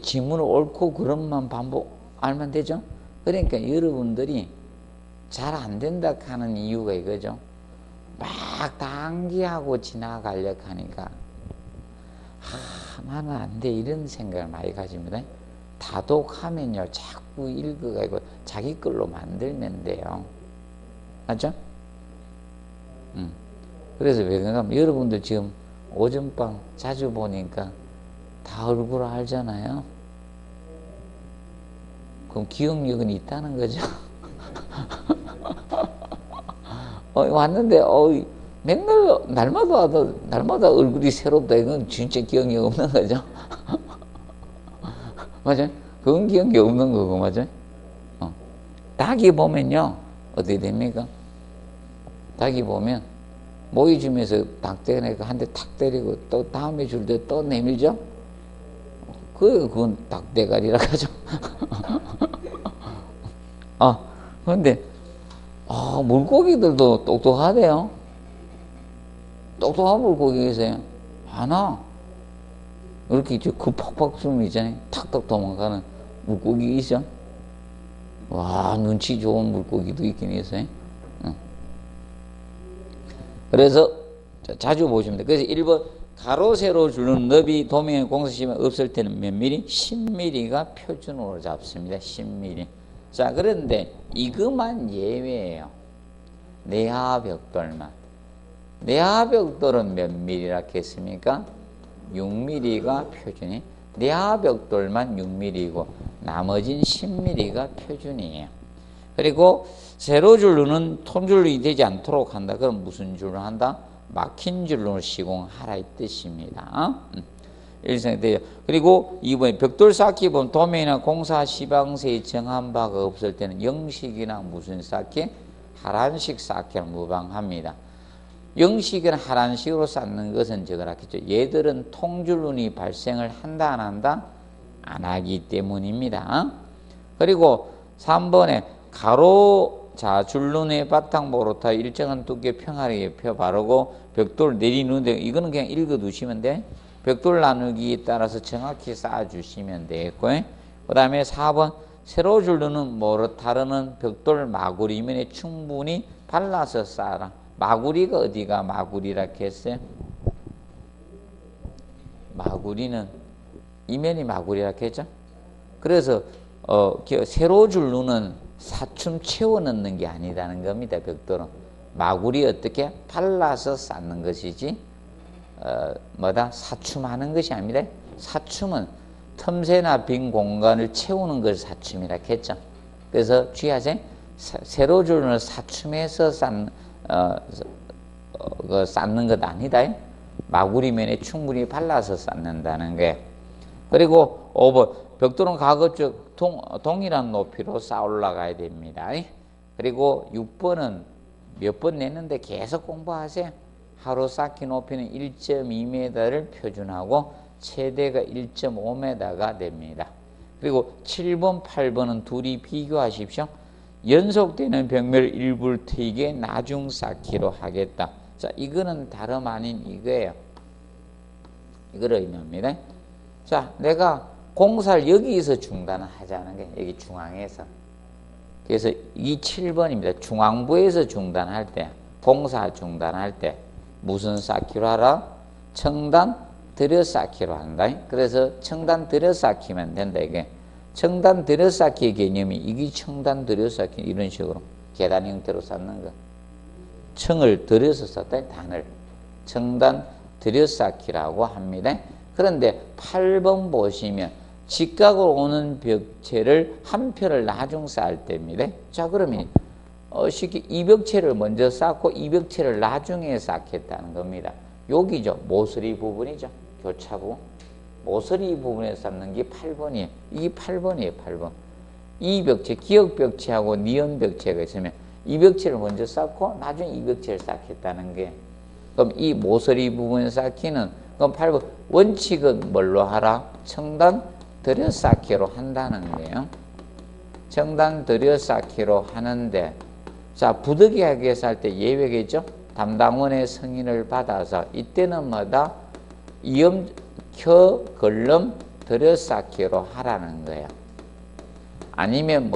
지문을 옳고 그름만 반복 알면 되죠. 그러니까 여러분들이 잘 안 된다 하는 이유가 이거죠. 막 암기하고 지나가려고 하니까 나는 안 돼 이런 생각을 많이 가집니다. 다독하면요 자꾸 읽어가지고 자기 걸로 만들면 돼요. 맞죠? 그래서 왜 그러냐면 여러분들 지금 오전방 자주 보니까 다 얼굴 알잖아요. 그럼 기억력은 있다는 거죠. 왔는데 맨날 날마다 와도 날마다 얼굴이 새롭다. 이건 진짜 기억력 없는 거죠. 맞아요? 그건 기억력 없는 거고, 맞아요? 닭이 보면요 어떻게 됩니까? 닭이 보면 모이줌에서 닭 때리니까 한 대 탁 때리고 또 다음에 줄 때 또 내밀죠? 그건 닭대가리라고 하죠. 그런데 물고기들도 똑똑하대요. 똑똑한 물고기가 있어요. 하나 이렇게 그 팍팍 숨이 있잖아요. 탁탁 도망가는 물고기 있어. 와, 눈치 좋은 물고기도 있긴 있어요. 그래서 자주 보시면 돼요. 그래서 1번 가로 세로 줄는 너비 도면에 공사시면 없을 때는 몇 미리? 10mm가 표준으로 잡습니다. 10mm. 자, 그런데 이것만 예외예요. 내하 벽돌만. 내하 벽돌은 몇 mm라 했습니까? 6mm가 표준이. 내하 벽돌만 6mm이고 나머지는 10mm가 표준이에요. 그리고 세로 줄로는 통줄이 되지 않도록 한다. 그럼 무슨 줄로 한다? 막힌 줄로 시공하라 이 뜻입니다. 일생돼요. 그리고 이번에 벽돌 쌓기 보면 도면이나 공사 시방세에 정한 바가 없을 때는 영식이나 무슨 쌓기? 하란식 쌓기는 무방합니다. 영식은 하란식으로 쌓는 것은 저거라 했죠. 얘들은 통줄눈이 발생을 한다 안 한다? 안 하기 때문입니다. 그리고 3번에 가로 줄눈의 바탕보로 타 일정한 두께 평화하게 펴 바르고 벽돌 내리는데 이거는 그냥 읽어두시면 돼. 벽돌 나누기에 따라서 정확히 쌓아주시면 되겠고, 그 다음에 4번 세로 줄눈은 모로 타르는 벽돌 마구리 이면에 충분히 발라서 쌓아라. 마구리가 어디가 마구리라 했어요? 마구리는 이면이 마구리라 했죠? 그래서 세로 줄눈은 사춤 채워 넣는 게 아니다는 겁니다. 벽돌은 마구리 어떻게 발라서 쌓는 것이지 사춤하는 것이 아니라 사춤은 틈새나 빈 공간을 채우는 것을 사춤이라 했죠. 그래서 주의하세요. 세로줄을 사춤해서 쌓는 것 아니다. 마구리면에 충분히 발라서 쌓는다는 게. 그리고 5번 벽돌은 가급적 동일한 높이로 쌓아 올라가야 됩니다. 그리고 6번은 몇 번 냈는데 계속 공부하세요. 하로 쌓기 높이는 1.2m를 표준하고 최대가 1.5m가 됩니다. 그리고 7번, 8번은 둘이 비교하십시오. 연속되는 벽면을 일부를 트이게 나중 쌓기로 하겠다. 자, 이거는 다름 아닌 이거예요. 이걸 의미합니다. 자, 내가 공사를 여기서 중단을 하자는 게 여기 중앙에서. 그래서 이 7번입니다. 중앙부에서 중단할 때, 공사 중단할 때 무슨 쌓기로 하라? 청단 들여 쌓기로 한다. 그래서 청단 들여 쌓기면 된다. 이게 청단 들여 쌓기의 개념이 이게 청단 들여 쌓기 이런 식으로 계단 형태로 쌓는 거. 청을 들여서 쌓다. 단을 청단 들여 쌓기라고 합니다. 그런데 8번 보시면 직각으로 오는 벽체를 한 편을 나중 쌓을 때입니다. 자, 그러면 쉽게 이 벽체를 먼저 쌓고 이 벽체를 나중에 쌓겠다는 겁니다. 여기죠. 모서리 부분이죠. 교차부. 모서리 부분에 쌓는 게 8번이에요. 이게 8번이에요. 8번. 이 벽체, 기역 벽체하고 니은 벽체가 있으면 이 벽체를 먼저 쌓고 나중에 이 벽체를 쌓겠다는 게. 그럼 이 모서리 부분에 쌓기는 그럼 8번 원칙은 뭘로 하라? 청단 들여 쌓기로 한다는 거예요. 청단 들여 쌓기로 하는데, 자, 부득이하게 살 때 예외겠죠? 담당원의 승인을 받아서 이때는 이음, 켜, 걸름 들여 쌓기로 하라는 거예요. 아니면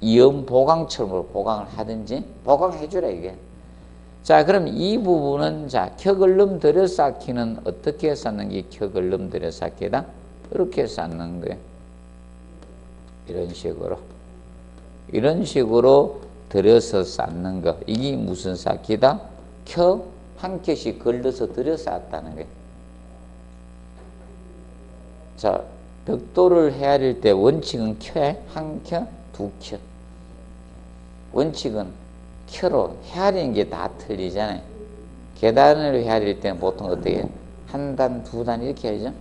이음 보강처럼 보강을 하든지 보강해 주라 이게. 자, 그럼 이 부분은 자, 켜, 걸름 들여 쌓기는 어떻게 쌓는 게 켜, 걸름 들여 쌓기다? 이렇게 쌓는 거예요. 이런 식으로 들여서 쌓는 거. 이게 무슨 쌓기다? 한 켜씩 걸러서 들여 쌓았다는 거예요. 자, 벽돌을 헤아릴 때 원칙은 켜에 한 켜, 두 켜. 원칙은 켜로 헤아리는 게 다 틀리잖아요. 계단을 헤아릴 때는 보통 어떻게 해요? 한 단, 두 단 이렇게 해야죠.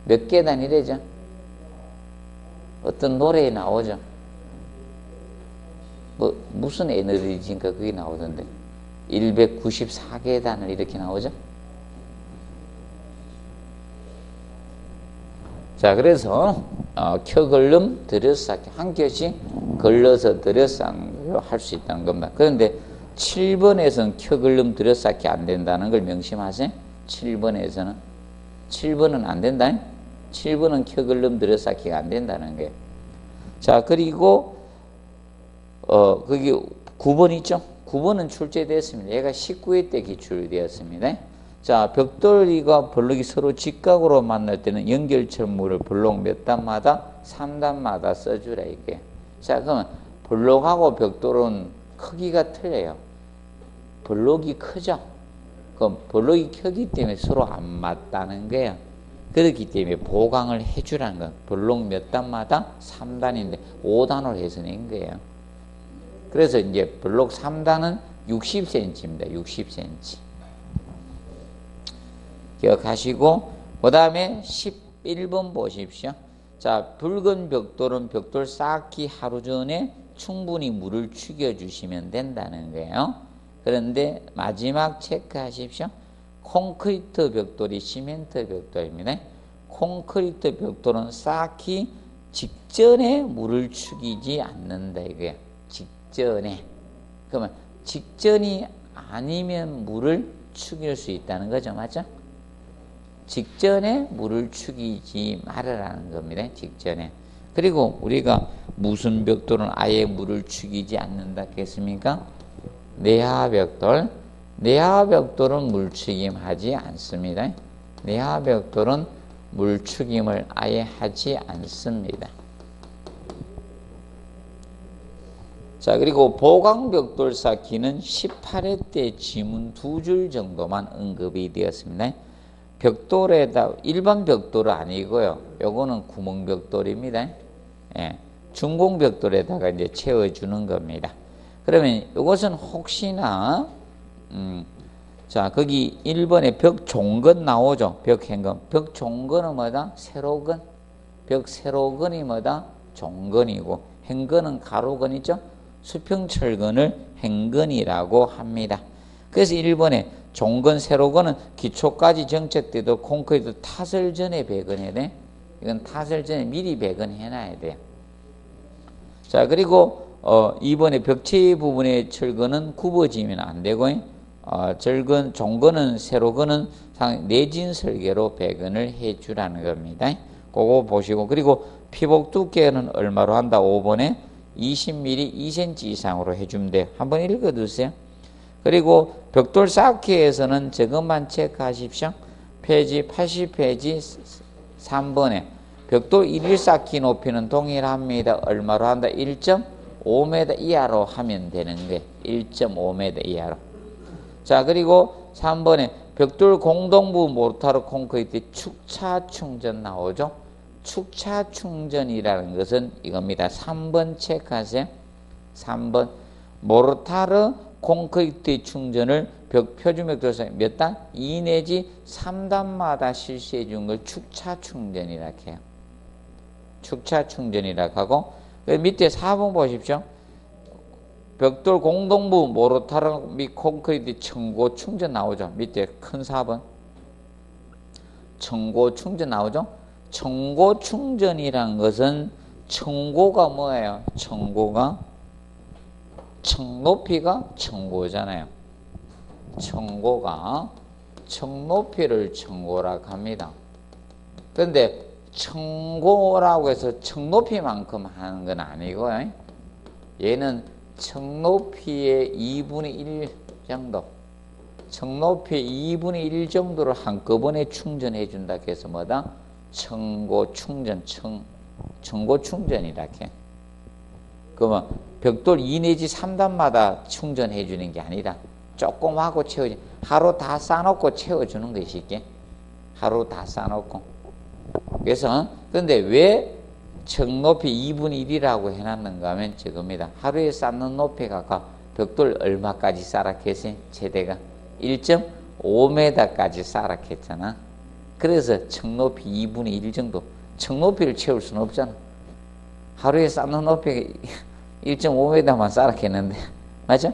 몇 계단이래죠? 어떤 노래에 나오죠? 무슨 에너지인가 그게 나오던데. 194계단을 이렇게 나오죠? 자, 그래서, 켜, 걸름, 들여 쌓기. 한 켜씩 걸러서 들여 쌓기로 할 수 있다는 겁니다. 그런데 7번에서는 켜, 걸름, 들여 쌓기 안 된다는 걸 명심하세요. 7번에서는. 7번은 안 된다. 7번은 켜, 걸름, 들여 쌓기가 안 된다는 거예요. 자, 그리고, 거기 9번 있죠? 9번은 출제됐습니다. 얘가 19회 때 기출되었습니다. 자, 벽돌이가 블록이 서로 직각으로 만날 때는 연결철물을 블록 몇 단마다? 3단마다 써주라, 이게. 자, 그러면 블록하고 벽돌은 크기가 틀려요. 블록이 크죠? 그럼 블록이 크기 때문에 서로 안 맞다는 거예요. 그렇기 때문에 보강을 해주라는 건 블록 몇 단마다 3단인데 5단으로 해서 낸 거예요. 그래서 이제 블록 3단은 60cm입니다. 60cm. 기억하시고, 그 다음에 11번 보십시오. 자, 붉은 벽돌은 벽돌 쌓기 하루 전에 충분히 물을 죽여주시면 된다는 거예요. 그런데 마지막 체크하십시오. 콘크리트 벽돌이 시멘트 벽돌입니다. 콘크리트 벽돌은 쌓기 직전에 물을 죽이지 않는다 이거예요. 직전에. 그러면 직전이 아니면 물을 죽일 수 있다는 거죠. 맞죠? 직전에 물을 죽이지 말으라는 겁니다. 직전에. 그리고 우리가 무슨 벽돌은 아예 물을 죽이지 않는다 했습니까? 내하벽돌. 내하벽돌은 물죽임하지 않습니다. 내하벽돌은 물죽임을 아예 하지 않습니다. 자, 그리고 보강벽돌 쌓기는 18회 때 지문 2줄 정도만 언급이 되었습니다. 벽돌에다 일반 벽돌은 아니고요. 요거는 구멍벽돌입니다. 예, 중공벽돌에다가 이제 채워주는 겁니다. 그러면 이것은 혹시나 자, 거기 1번에 벽 종건 나오죠. 벽 행건. 벽 종건은 뭐다? 세로건. 벽 세로건이 뭐다? 종건이고, 행건은 가로건이죠. 수평철건을 행건이라고 합니다. 그래서 1번에 종건, 세로건은 기초까지 정착돼도 콘크리트 탓을 전에 배건해야 돼. 이건 탓을 전에 미리 배건해놔야 돼요. 자, 그리고 2번에 벽체 부분의 철근은 굽어지면 안 되고, 종건은 세로건은 내진 설계로 배건을 해주라는 겁니다. 그거 보시고, 그리고 피복 두께는 얼마로 한다? 5번에 20mm 2cm 이상으로 해주면 돼요. 한번 읽어두세요. 그리고 벽돌 쌓기에서는 저것만 체크하십시오. 페이지 80페이지 3번에 벽돌 1일 쌓기 높이는 동일합니다. 얼마로 한다? 1.5m 이하로 하면 되는 거예요. 1.5m 이하로. 자, 그리고 3번에 벽돌 공동부 모르타르 콘크리트 축차 충전 나오죠. 축차 충전이라는 것은 이겁니다. 3번 체크하세요. 3번 모르타르 콘크리트 충전을 벽 표준벽돌사 몇 단? 2 내지 3단마다 실시해 준 걸 축차 충전이라고 해요. 축차 충전이라고 하고, 밑에 4번 보십시오. 벽돌 공동부 모르타르 및 콘크리트 청고 충전 나오죠. 밑에 큰 4번 청고 충전 나오죠. 청고 충전이란 것은 청고가 뭐예요? 청고가 청높이가 청고잖아요. 청고가 청높이를 청고라고 합니다. 그런데 청고라고 해서 청높이만큼 하는 건 아니고요. 얘는 청높이의 2분의 1 정도, 청높이의 2분의 1 정도를 한꺼번에 충전해 준다 해서 뭐다? 청고 충전, 청고 충전이라 해. 그러면 벽돌 2 내지 3단마다 충전해 주는 게 아니라 조금 하고 채워지, 하루 다 쌓아놓고 채워주는 것이 있게. 하루 다 쌓아놓고. 그래서, 근데 왜 청높이 2분의 1이라고 해놨는가 하면 저겁니다. 하루에 쌓는 높이가 벽돌 얼마까지 쌓았겠어요? 최대가 1.5m까지 쌓았겠잖아. 그래서 청높이 2분의 1 정도. 청높이를 채울 수는 없잖아. 하루에 쌓는 높이가 1.5m만 쌓았겠는데. 맞아?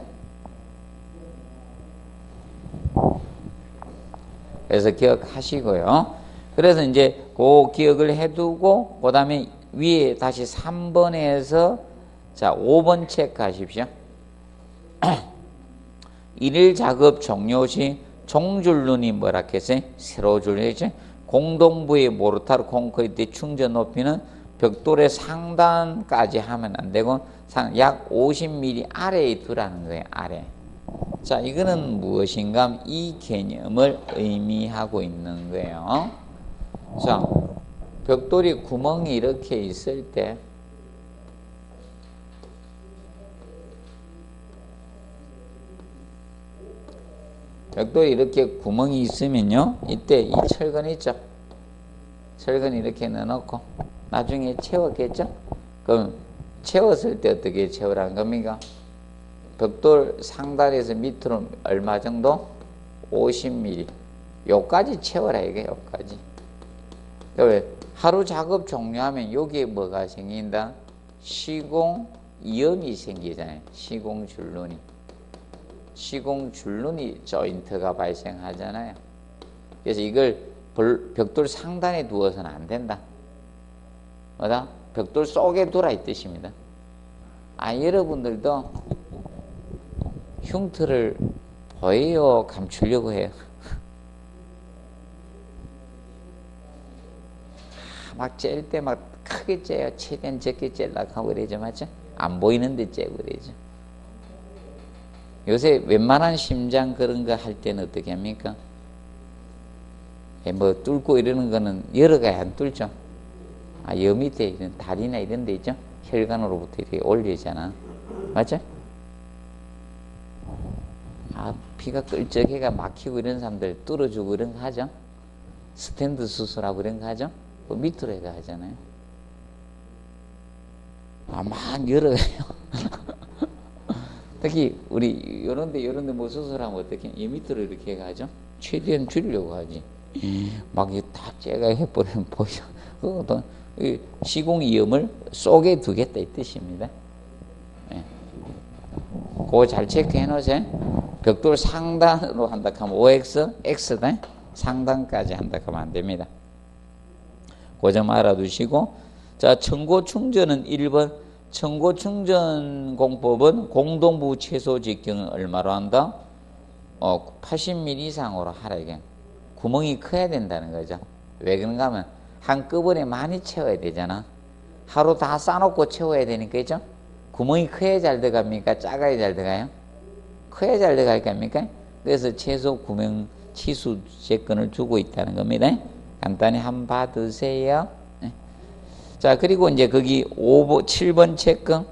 그래서 기억하시고요. 그래서 이제 그 기억을 해두고, 그 다음에 위에 다시 3번에서 자 5번 체크하십시오. 일일 작업 종료 시 종줄눈이 뭐라 했어요? 세로줄이죠. 공동부의 모르타르 콘크리트 충전 높이는 벽돌의 상단까지 하면 안 되고 약 50mm 아래에 두라는 거예요. 아래. 자, 이거는 무엇인가? 이 개념을 의미하고 있는 거예요. 자, 벽돌이 구멍이 이렇게 있을 때 벽돌이 이렇게 구멍이 있으면요, 이때 이 철근 있죠? 철근 이렇게 넣어놓고 나중에 채웠겠죠? 그럼 채웠을 때 어떻게 채우라는 겁니까? 벽돌 상단에서 밑으로 얼마 정도? 50mm. 요까지 채워라 이게. 요까지. 왜? 하루 작업 종료하면 여기에 뭐가 생긴다? 시공이염이 생기잖아요. 시공줄눈이. 시공줄눈이 조인트가 발생하잖아요. 그래서 이걸 벽돌 상단에 두어서는 안 된다. 뭐다? 벽돌 속에 두라 이 뜻입니다. 여러분들도 흉터를 보여요? 감추려고 해요? 막 짤 때 막 크게 째요. 최대한 적게 째려고 하고 그러죠. 맞죠? 안 보이는데 째고 그러죠. 요새 웬만한 심장 그런 거 할 때는 어떻게 합니까? 뭐 뚫고 이러는 거는 여러 가지 안 뚫죠. 여 밑에 이런 다리나 이런 데 있죠. 혈관으로부터 이렇게 올리잖아. 맞죠? 아, 피가 끌적해가 막히고 이런 사람들 뚫어주고 이런 거 하죠? 스탠드 수술하고 이런 거 하죠? 그 밑으로 해가 하잖아요. 아, 막 열어요. 특히 우리 요런데 뭐 수술하면 어떻게 이 밑으로 이렇게 해가죠? 최대한 줄이려고 하지. 막 다 째가 해버리면 보이죠. 그것도 시공이염을 속에 두겠다 이 뜻입니다. 예. 그거 잘 체크해 놓으세요. 벽돌 상단으로 한다 하면 OX, X다. 상단까지 한다 하면 안 됩니다. 그 점 알아두시고, 자, 청고 충전은 1번. 청고 충전 공법은 공동부 최소 직경은 얼마로 한다? 80mm 이상으로 하라 이게. 구멍이 커야 된다는 거죠. 왜 그런가 하면 한꺼번에 많이 채워야 되잖아. 하루 다 싸놓고 채워야 되니까, 그죠? 구멍이 커야 잘 들어갑니까? 작아야 잘 들어가요? 커야 잘 들어갈 겁니까? 그래서 최소 구멍 치수 제건을 주고 있다는 겁니다. 간단히 한번 봐두세요. 자, 그리고 이제 거기 7번 체크.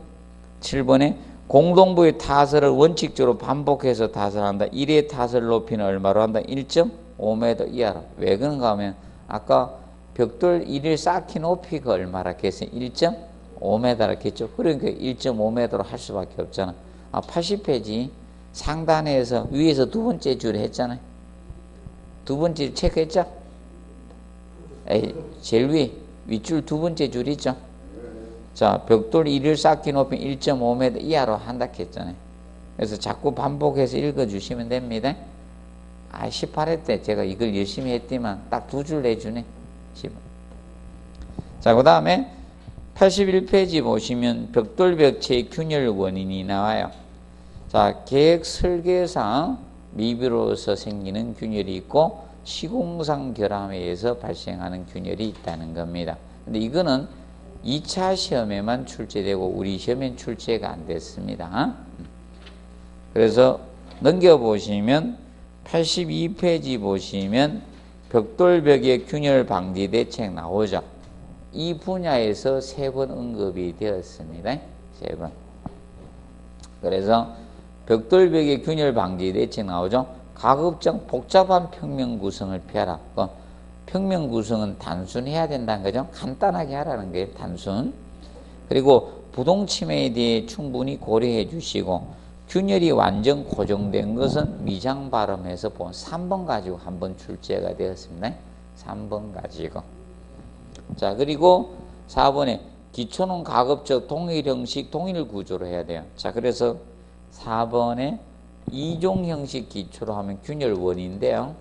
7번에 공동부의 타설을 원칙적으로 반복해서 타설한다. 1의 타설 높이는 얼마로 한다? 1.5m 이하로. 왜 그런가 하면 아까 벽돌 1일 쌓기 높이가 얼마라 했어요? 1.5m라 했죠. 그러니까 1.5m로 할 수밖에 없잖아. 80페이지 상단에서 위에서 두 번째 줄 했잖아요. 두 번째 체크했죠? 제일 위에 윗줄 두 번째 줄 있죠? 자, 벽돌 1일 쌓기 높이 1.5m 이하로 한다 했잖아요. 그래서 자꾸 반복해서 읽어주시면 됩니다. 18회 때 제가 이걸 열심히 했지만 딱 두 줄 내주네. 자, 그 다음에 81페이지 보시면 벽돌벽체의 균열 원인이 나와요. 자, 계획 설계상 미비로서 생기는 균열이 있고 시공상 결함에 의해서 발생하는 균열이 있다는 겁니다. 근데 이거는 2차 시험에만 출제되고 우리 시험엔 출제가 안 됐습니다. 그래서 넘겨보시면 82페이지 보시면 벽돌벽의 균열 방지 대책 나오죠. 이 분야에서 3번 언급이 되었습니다. 3번. 그래서 벽돌벽의 균열 방지 대책 나오죠. 가급적 복잡한 평면 구성을 피하라. 평면 구성은 단순해야 된다는 거죠. 간단하게 하라는 거예요. 단순. 그리고 부동침해에 대해 충분히 고려해 주시고 균열이 완전 고정된 것은 미장 발음해서 본 3번 가지고 한번 출제가 되었습니다. 3번 가지고. 자, 그리고 4번에 기초는 가급적 동일 형식, 동일 구조로 해야 돼요. 자, 그래서 4번에 2종 형식 기초로 하면 균열 원인데요.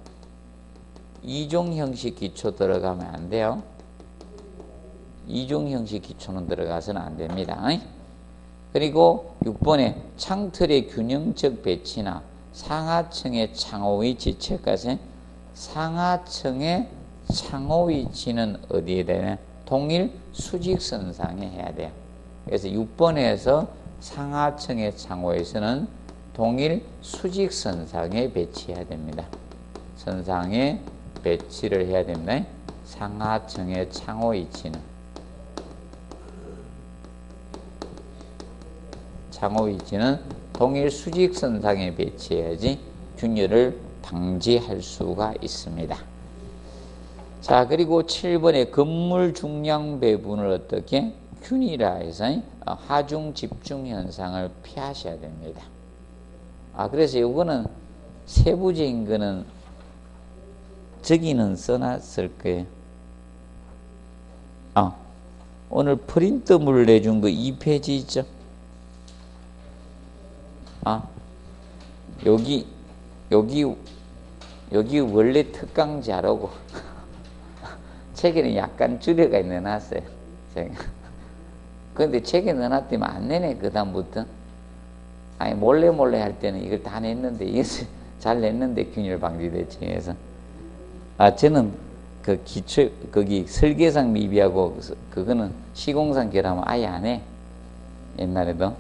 2종 형식 기초 들어가면 안 돼요. 2종 형식 기초는 들어가서는 안 됩니다. 그리고 6번에 창틀의 균형적 배치나 상하층의 창호 위치 체크하세요. 상하층의 창호 위치는 어디에 되냐? 동일 수직선상에 해야 돼요. 그래서 6번에서 상하층의 창호에서는 동일 수직선상에 배치해야 됩니다. 선상에 배치를 해야 됩니다. 상하층의 창호 위치는 동일 수직선상에 배치해야지 균열을 방지할 수가 있습니다. 자, 그리고 7번에 건물 중량 배분을 어떻게 균일화해서 하중 집중 현상을 피하셔야 됩니다. 그래서 이거는 세부적인 거는 저기는 써놨을 거예요. 오늘 프린트물 내준 거 2페이지 있죠? 여기 원래 특강 자료고 책에는 약간 줄여가 넣어놨어요. 제가. 그런데 책에 넣어놨더니 안 내네, 그다음부터. 몰래 할 때는 이걸 다 냈는데, 이게 잘 냈는데, 균열 방지 대책에서. 저는 그 기초, 거기 설계상 미비하고, 그거는 시공상 결함은 아예 안 해. 옛날에도.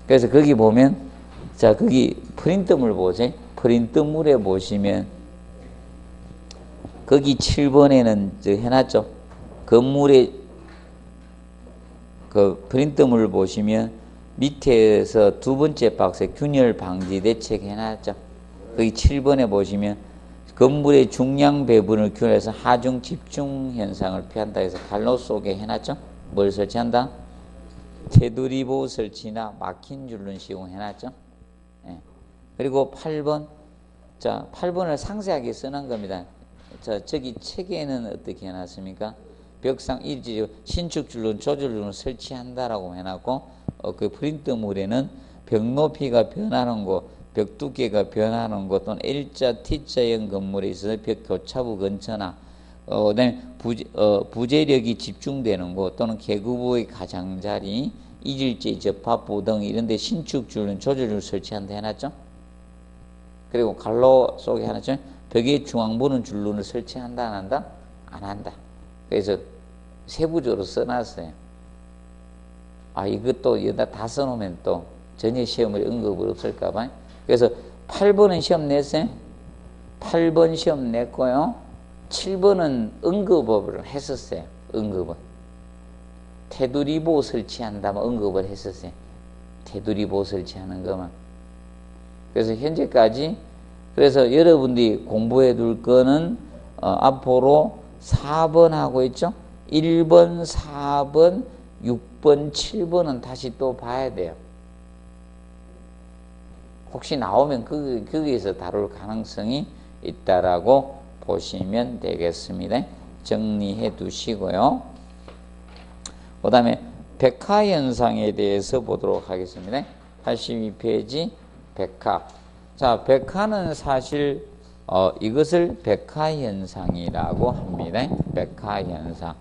그래서 거기 보면, 자, 거기 프린트물 보세요. 프린트물에 보시면, 거기 7번에는 저 해놨죠. 건물에 그 프린트물 보시면 밑에서 두 번째 박스에 균열 방지 대책 해놨죠. 거기 7번에 보시면 건물의 중량 배분을 균열해서 하중 집중 현상을 피한다 해서 갈로 속에 해놨죠. 뭘 설치한다? 테두리 보호 설치나 막힌 줄눈 시공해놨죠. 예. 그리고 8번. 자, 8번을 상세하게 써놓은 겁니다. 자, 저기 책에는 어떻게 해놨습니까? 벽상 일지 신축 줄눈, 조절 줄눈 설치한다라고 해놨고, 그 프린트물에는 벽 높이가 변하는 곳, 벽 두께가 변하는 곳 또는 L자, T자형 건물에 있어서 벽 교차부 근처나 그다음에 부재력이 집중되는 곳 또는 계급부의 가장자리, 이질재, 접합부 등 이런 데 신축 줄눈, 조절 줄눈 설치한다 해놨죠. 그리고 갈로 속에 해놨죠. 벽의 중앙부는 줄눈을 설치한다 안 한다? 안 한다. 그래서 세부적으로 써놨어요. 아, 이것도 여기다 다 써놓으면 또 전혀 시험을 응급을 없을까봐. 그래서 8번은 시험 냈어요. 8번 시험 냈고요. 7번은 응급을 했었어요. 응급은. 테두리보 설치한다면 응급을 했었어요. 테두리보 설치하는 것만. 그래서 현재까지 그래서 여러분들이 공부해 둘 거는 앞으로 4번 하고 있죠. 1번, 4번, 6번, 7번은 다시 또 봐야 돼요. 혹시 나오면 거기에서 다룰 가능성이 있다라고 보시면 되겠습니다. 정리해 두시고요. 그 다음에 백화현상에 대해서 보도록 하겠습니다. 82페이지 백화. 자, 백화는 사실 이것을 백화현상이라고 합니다. 백화현상.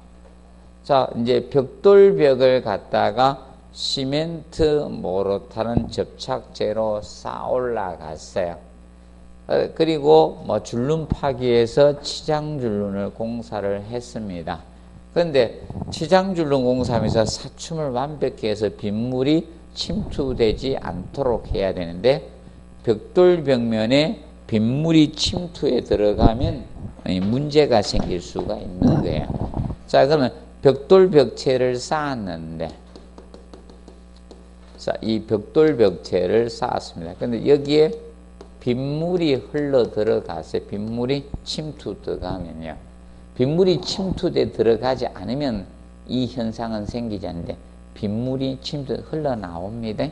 자, 이제 벽돌벽을 갖다가 시멘트 모르타른 접착제로 쌓아 올라갔어요. 그리고 뭐 줄눈 파기해서 치장 줄눈을 공사를 했습니다. 그런데 치장 줄눈 공사하면서 사춤을 완벽히 해서 빗물이 침투되지 않도록 해야 되는데 벽돌 벽면에 빗물이 침투해 들어가면 문제가 생길 수가 있는 거예요. 자, 그러면 벽돌 벽체를 쌓았는데, 자, 이 벽돌 벽체를 쌓았습니다. 근데 여기에 빗물이 흘러 들어가서 빗물이 침투 들어가면요. 빗물이 침투돼 들어가지 않으면 이 현상은 생기지 않는데 빗물이 침투 흘러나옵니다.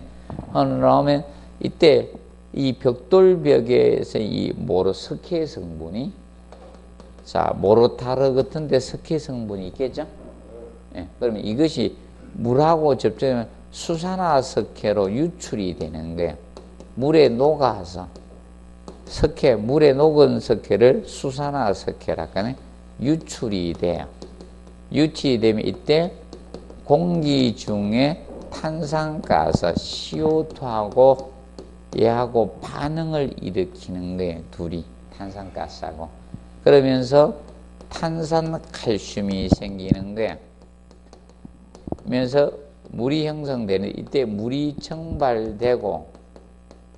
흘러나오면 이때 이 벽돌벽에서 이 석회 성분이, 자, 모르타르 같은데 석회 성분이 있겠죠? 예, 그러면 이것이 물하고 접촉하면 수산화석회로 유출이 되는 거예요. 물에 녹아서 석회, 물에 녹은 석회를 수산화석회라고 하네. 유출이 돼요. 유출이 되면 이때 공기 중에 탄산가스 CO2하고 얘하고 반응을 일으키는 거예요. 둘이 탄산가스하고. 그러면서 탄산칼슘이 생기는 거예요. 그러면서 물이 형성되는 이때 물이 증발되고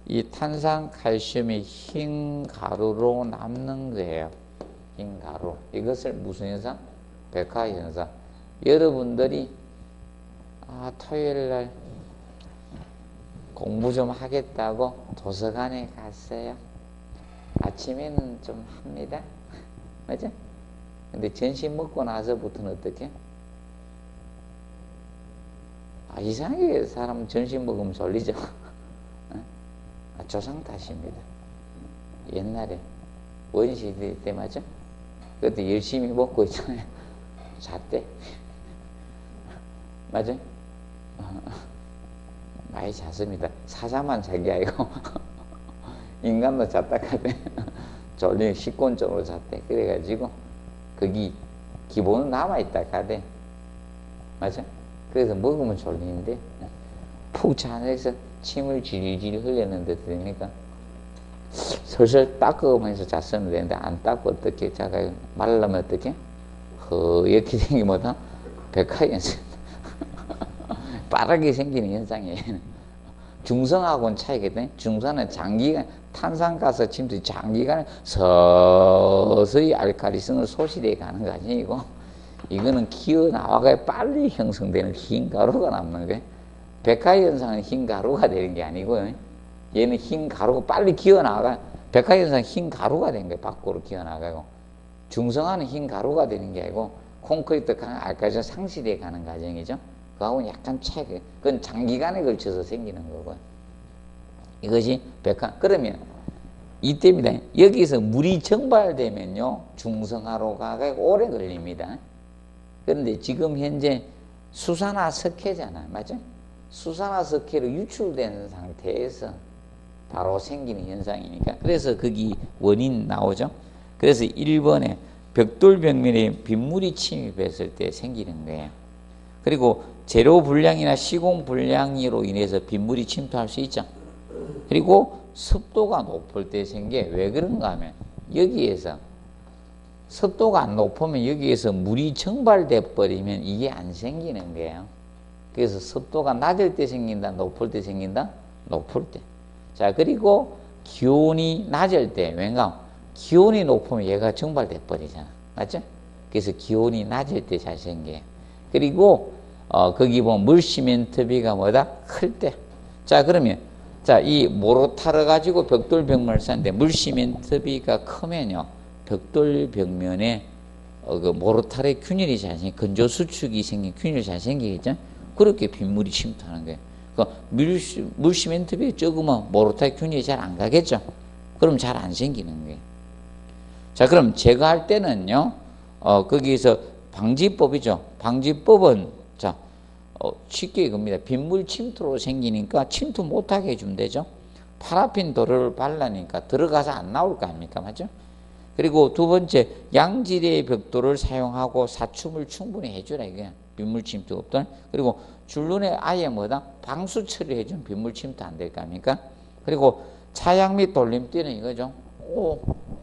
이 탄산칼슘이 흰 가루로 남는 거예요. 흰 가루. 이것을 무슨 현상? 백화현상. 여러분들이 토요일날 공부 좀 하겠다고 도서관에 갔어요. 아침에는 좀 합니다. 맞죠? 근데 점심 먹고 나서부터는 어떻게? 이상하게 사람 점심 먹으면 졸리죠. 조상 탓입니다. 옛날에 원시대 때 맞죠? 그때 열심히 먹고 있잖아요. 잤대. 맞아요? 많이 잤습니다. 사자만 잔 게 아니고 인간도 잤다 카대. 졸리 식곤증으로 잤대. 그래가지고 거기 기본은 남아있다 카대. 맞아? 그래서 먹으면 졸리는데 푹 자면서 침을 질질 흘렸는데 됩니까? 슬슬 닦으면서 잤으면 되는데 안 닦고 어떻게 자가 말라면 어떻게? 허옇게 생기면 백화현상. 빠르게 생기는 현상이에요. 중성하고는 차이거든요. 중성은 장기간 탄산가스 침투 장기간 서서히 알칼리성을 소실해 가는 거 아니고 이거는 기어 나와가 빨리 형성되는 흰 가루가 남는 거예요. 백화현상은 흰 가루가 되는 게 아니고요. 얘는 흰 가루가 빨리 기어나가. 백화현상은 흰 가루가 되는 거예요. 밖으로 기어나가고. 중성화는 흰 가루가 되는 게 아니고 콘크리트 아까 전 상실해 가는 과정이죠. 그거하고는 약간 차이가. 그건 장기간에 걸쳐서 생기는 거고요. 이것이 그러면 이때입니다. 여기서 물이 증발되면요, 중성화로 가고 오래 걸립니다. 그런데 지금 현재 수산화석회잖아요. 맞죠? 수산화석회로 유출된 상태에서 바로 생기는 현상이니까. 그래서 거기 원인 나오죠. 그래서 1번에 벽돌 벽면에 빗물이 침입했을 때 생기는 거예요. 그리고 재료 불량이나 시공 불량으로 인해서 빗물이 침투할 수 있죠. 그리고 습도가 높을 때 생겨. 왜 그런가 하면 여기에서 습도가 안 높으면 여기에서 물이 증발돼 버리면 이게 안 생기는 거예요. 그래서 습도가 낮을 때 생긴다, 높을 때 생긴다? 높을 때. 자, 그리고 기온이 낮을 때, 왜냐? 기온이 높으면 얘가 증발돼 버리잖아. 맞죠? 그래서 기온이 낮을 때 잘 생겨요. 그리고 거기 보면 물시멘트비가 뭐다? 클 때. 자, 그러면 자, 이 모르타르 가지고 벽돌 벽면을 쌓는데 물시멘트비가 크면요, 벽돌 벽면에 그 모르타르의 균열이 잘 생기, 건조 수축이 생긴 균열이 잘 생기겠죠? 그렇게 빗물이 침투하는 거예요. 물시멘트비가 적으면 모르타르 균열이 잘 안 가겠죠? 그럼 잘 안 생기는 거예요. 자, 그럼 제거할 때는요, 거기서 방지법이죠. 방지법은, 자, 쉽게 이겁니다. 빗물 침투로 생기니까 침투 못하게 해주면 되죠. 파라핀 도료를 발라니까 들어가서 안 나올 거 아닙니까? 맞죠? 그리고 두 번째, 양질의 벽돌을 사용하고 사춤을 충분히 해주라, 이게. 빗물 침투 없던. 그리고 줄눈에 아예 뭐다? 방수 처리해주면 빗물 침투 안 될 거 아닙니까? 그리고 차양 및 돌림대는 이거죠.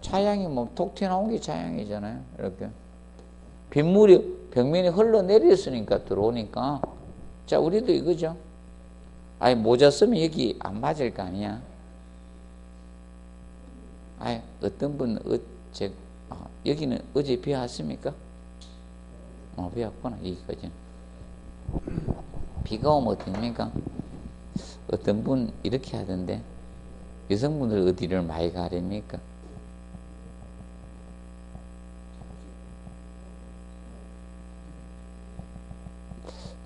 차양이 뭐 톡 튀어나온 게 차양이잖아요. 이렇게. 빗물이 벽면에 흘러내렸으니까 들어오니까. 자, 우리도 이거죠. 아니, 모자 쓰면 여기 안 맞을 거 아니야. 아니, 어떤 분은 여기는 어제 비 왔습니까? 비 왔구나. 여기까지. 비가 오면 어떻습니까? 어떤 분 이렇게 하던데, 여성분들 어디를 많이 가립니까?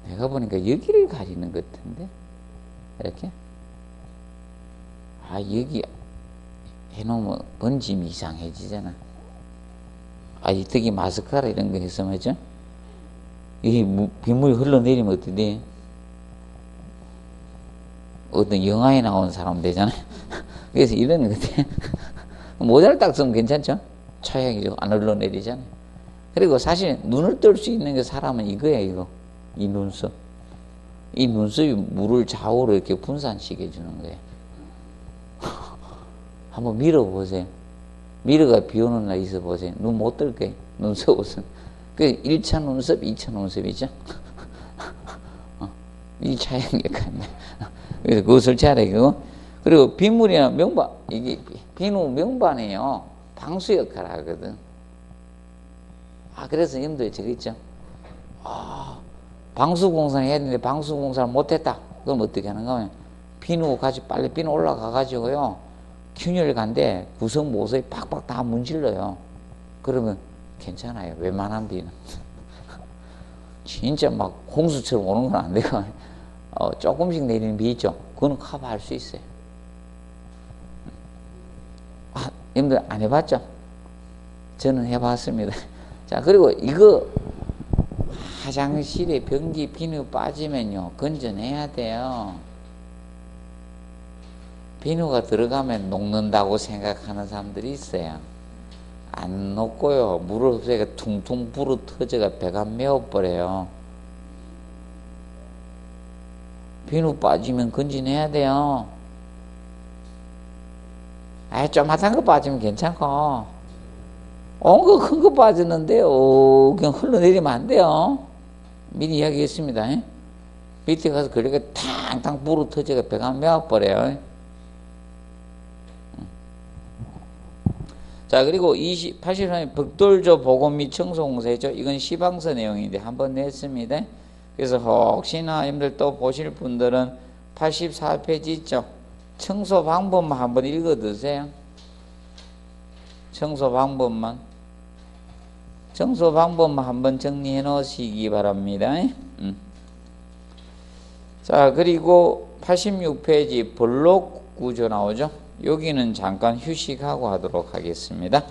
내가 보니까 여기를 가리는 것 같은데, 이렇게. 여기 해놓으면 번짐이 이상해지잖아. 이때기 마스카라 이런 거 해서 말이죠. 이 빗물이 흘러내리면 어떻게 어떤 영화에 나온 사람 되잖아요. 그래서 이런 것 같아. 모자를 딱 쓰면 괜찮죠? 차양이죠. 안 흘러내리잖아요. 그리고 사실 눈을 뜰 수 있는 게 사람은 이거야, 이거. 이 눈썹. 이 눈썹이 물을 좌우로 이렇게 분산시켜 주는 거예요. 한번 밀어보세요. 밀어가 비 오는 날 있어 보세요. 눈 못 뜰 거예요. 눈썹은. 그 1차 눈썹, 2차 눈썹이죠. 이 차양 역할입니다. 그래서 그거 설치하라, 이거. 그리고 빗물이나 명반, 이게 비누 명반이에요. 방수 역할을 하거든. 그래서 염도에 저기 있죠. 방수공사를 해야 되는데 방수공사를 못했다. 그럼 어떻게 하는가 하면 비누 같이 빨리 비누 올라가가지고요, 균열 간데 구석 모서리 팍팍 다 문질러요. 그러면 괜찮아요. 웬만한 비는. 진짜 막 홍수처럼 오는 건 안 되고, 조금씩 내리는 비 있죠. 그거는 커버할 수 있어요. 여러분들 안 해봤죠? 저는 해봤습니다. 자, 그리고 이거 화장실에 변기 비누 빠지면요, 건져내야 돼요. 비누가 들어가면 녹는다고 생각하는 사람들이 있어요. 안 녹고요, 물을 없애니까 퉁퉁 불어 터져가 배가 메워버려요. 비누 빠지면 건져내야 돼요. 조그마한 거 빠지면 괜찮고, 온 거 큰 거 빠졌는데요, 그냥 흘러내리면 안 돼요. 미리 이야기했습니다. 밑에 가서 걸리가 탕탕 불어 터져가 배가 메워버려요. 자, 그리고 83년 벽돌조 보건 및 청소 공사죠. 이건 시방서 내용인데 한번 냈습니다. 그래서 혹시나 여러분들 또 보실 분들은 84페이지 있죠? 청소 방법만 한번 읽어 두세요. 청소 방법만 한번 정리해 놓으시기 바랍니다. 자, 그리고 86페이지 블록 구조 나오죠? 여기는 잠깐 휴식하고 하도록 하겠습니다.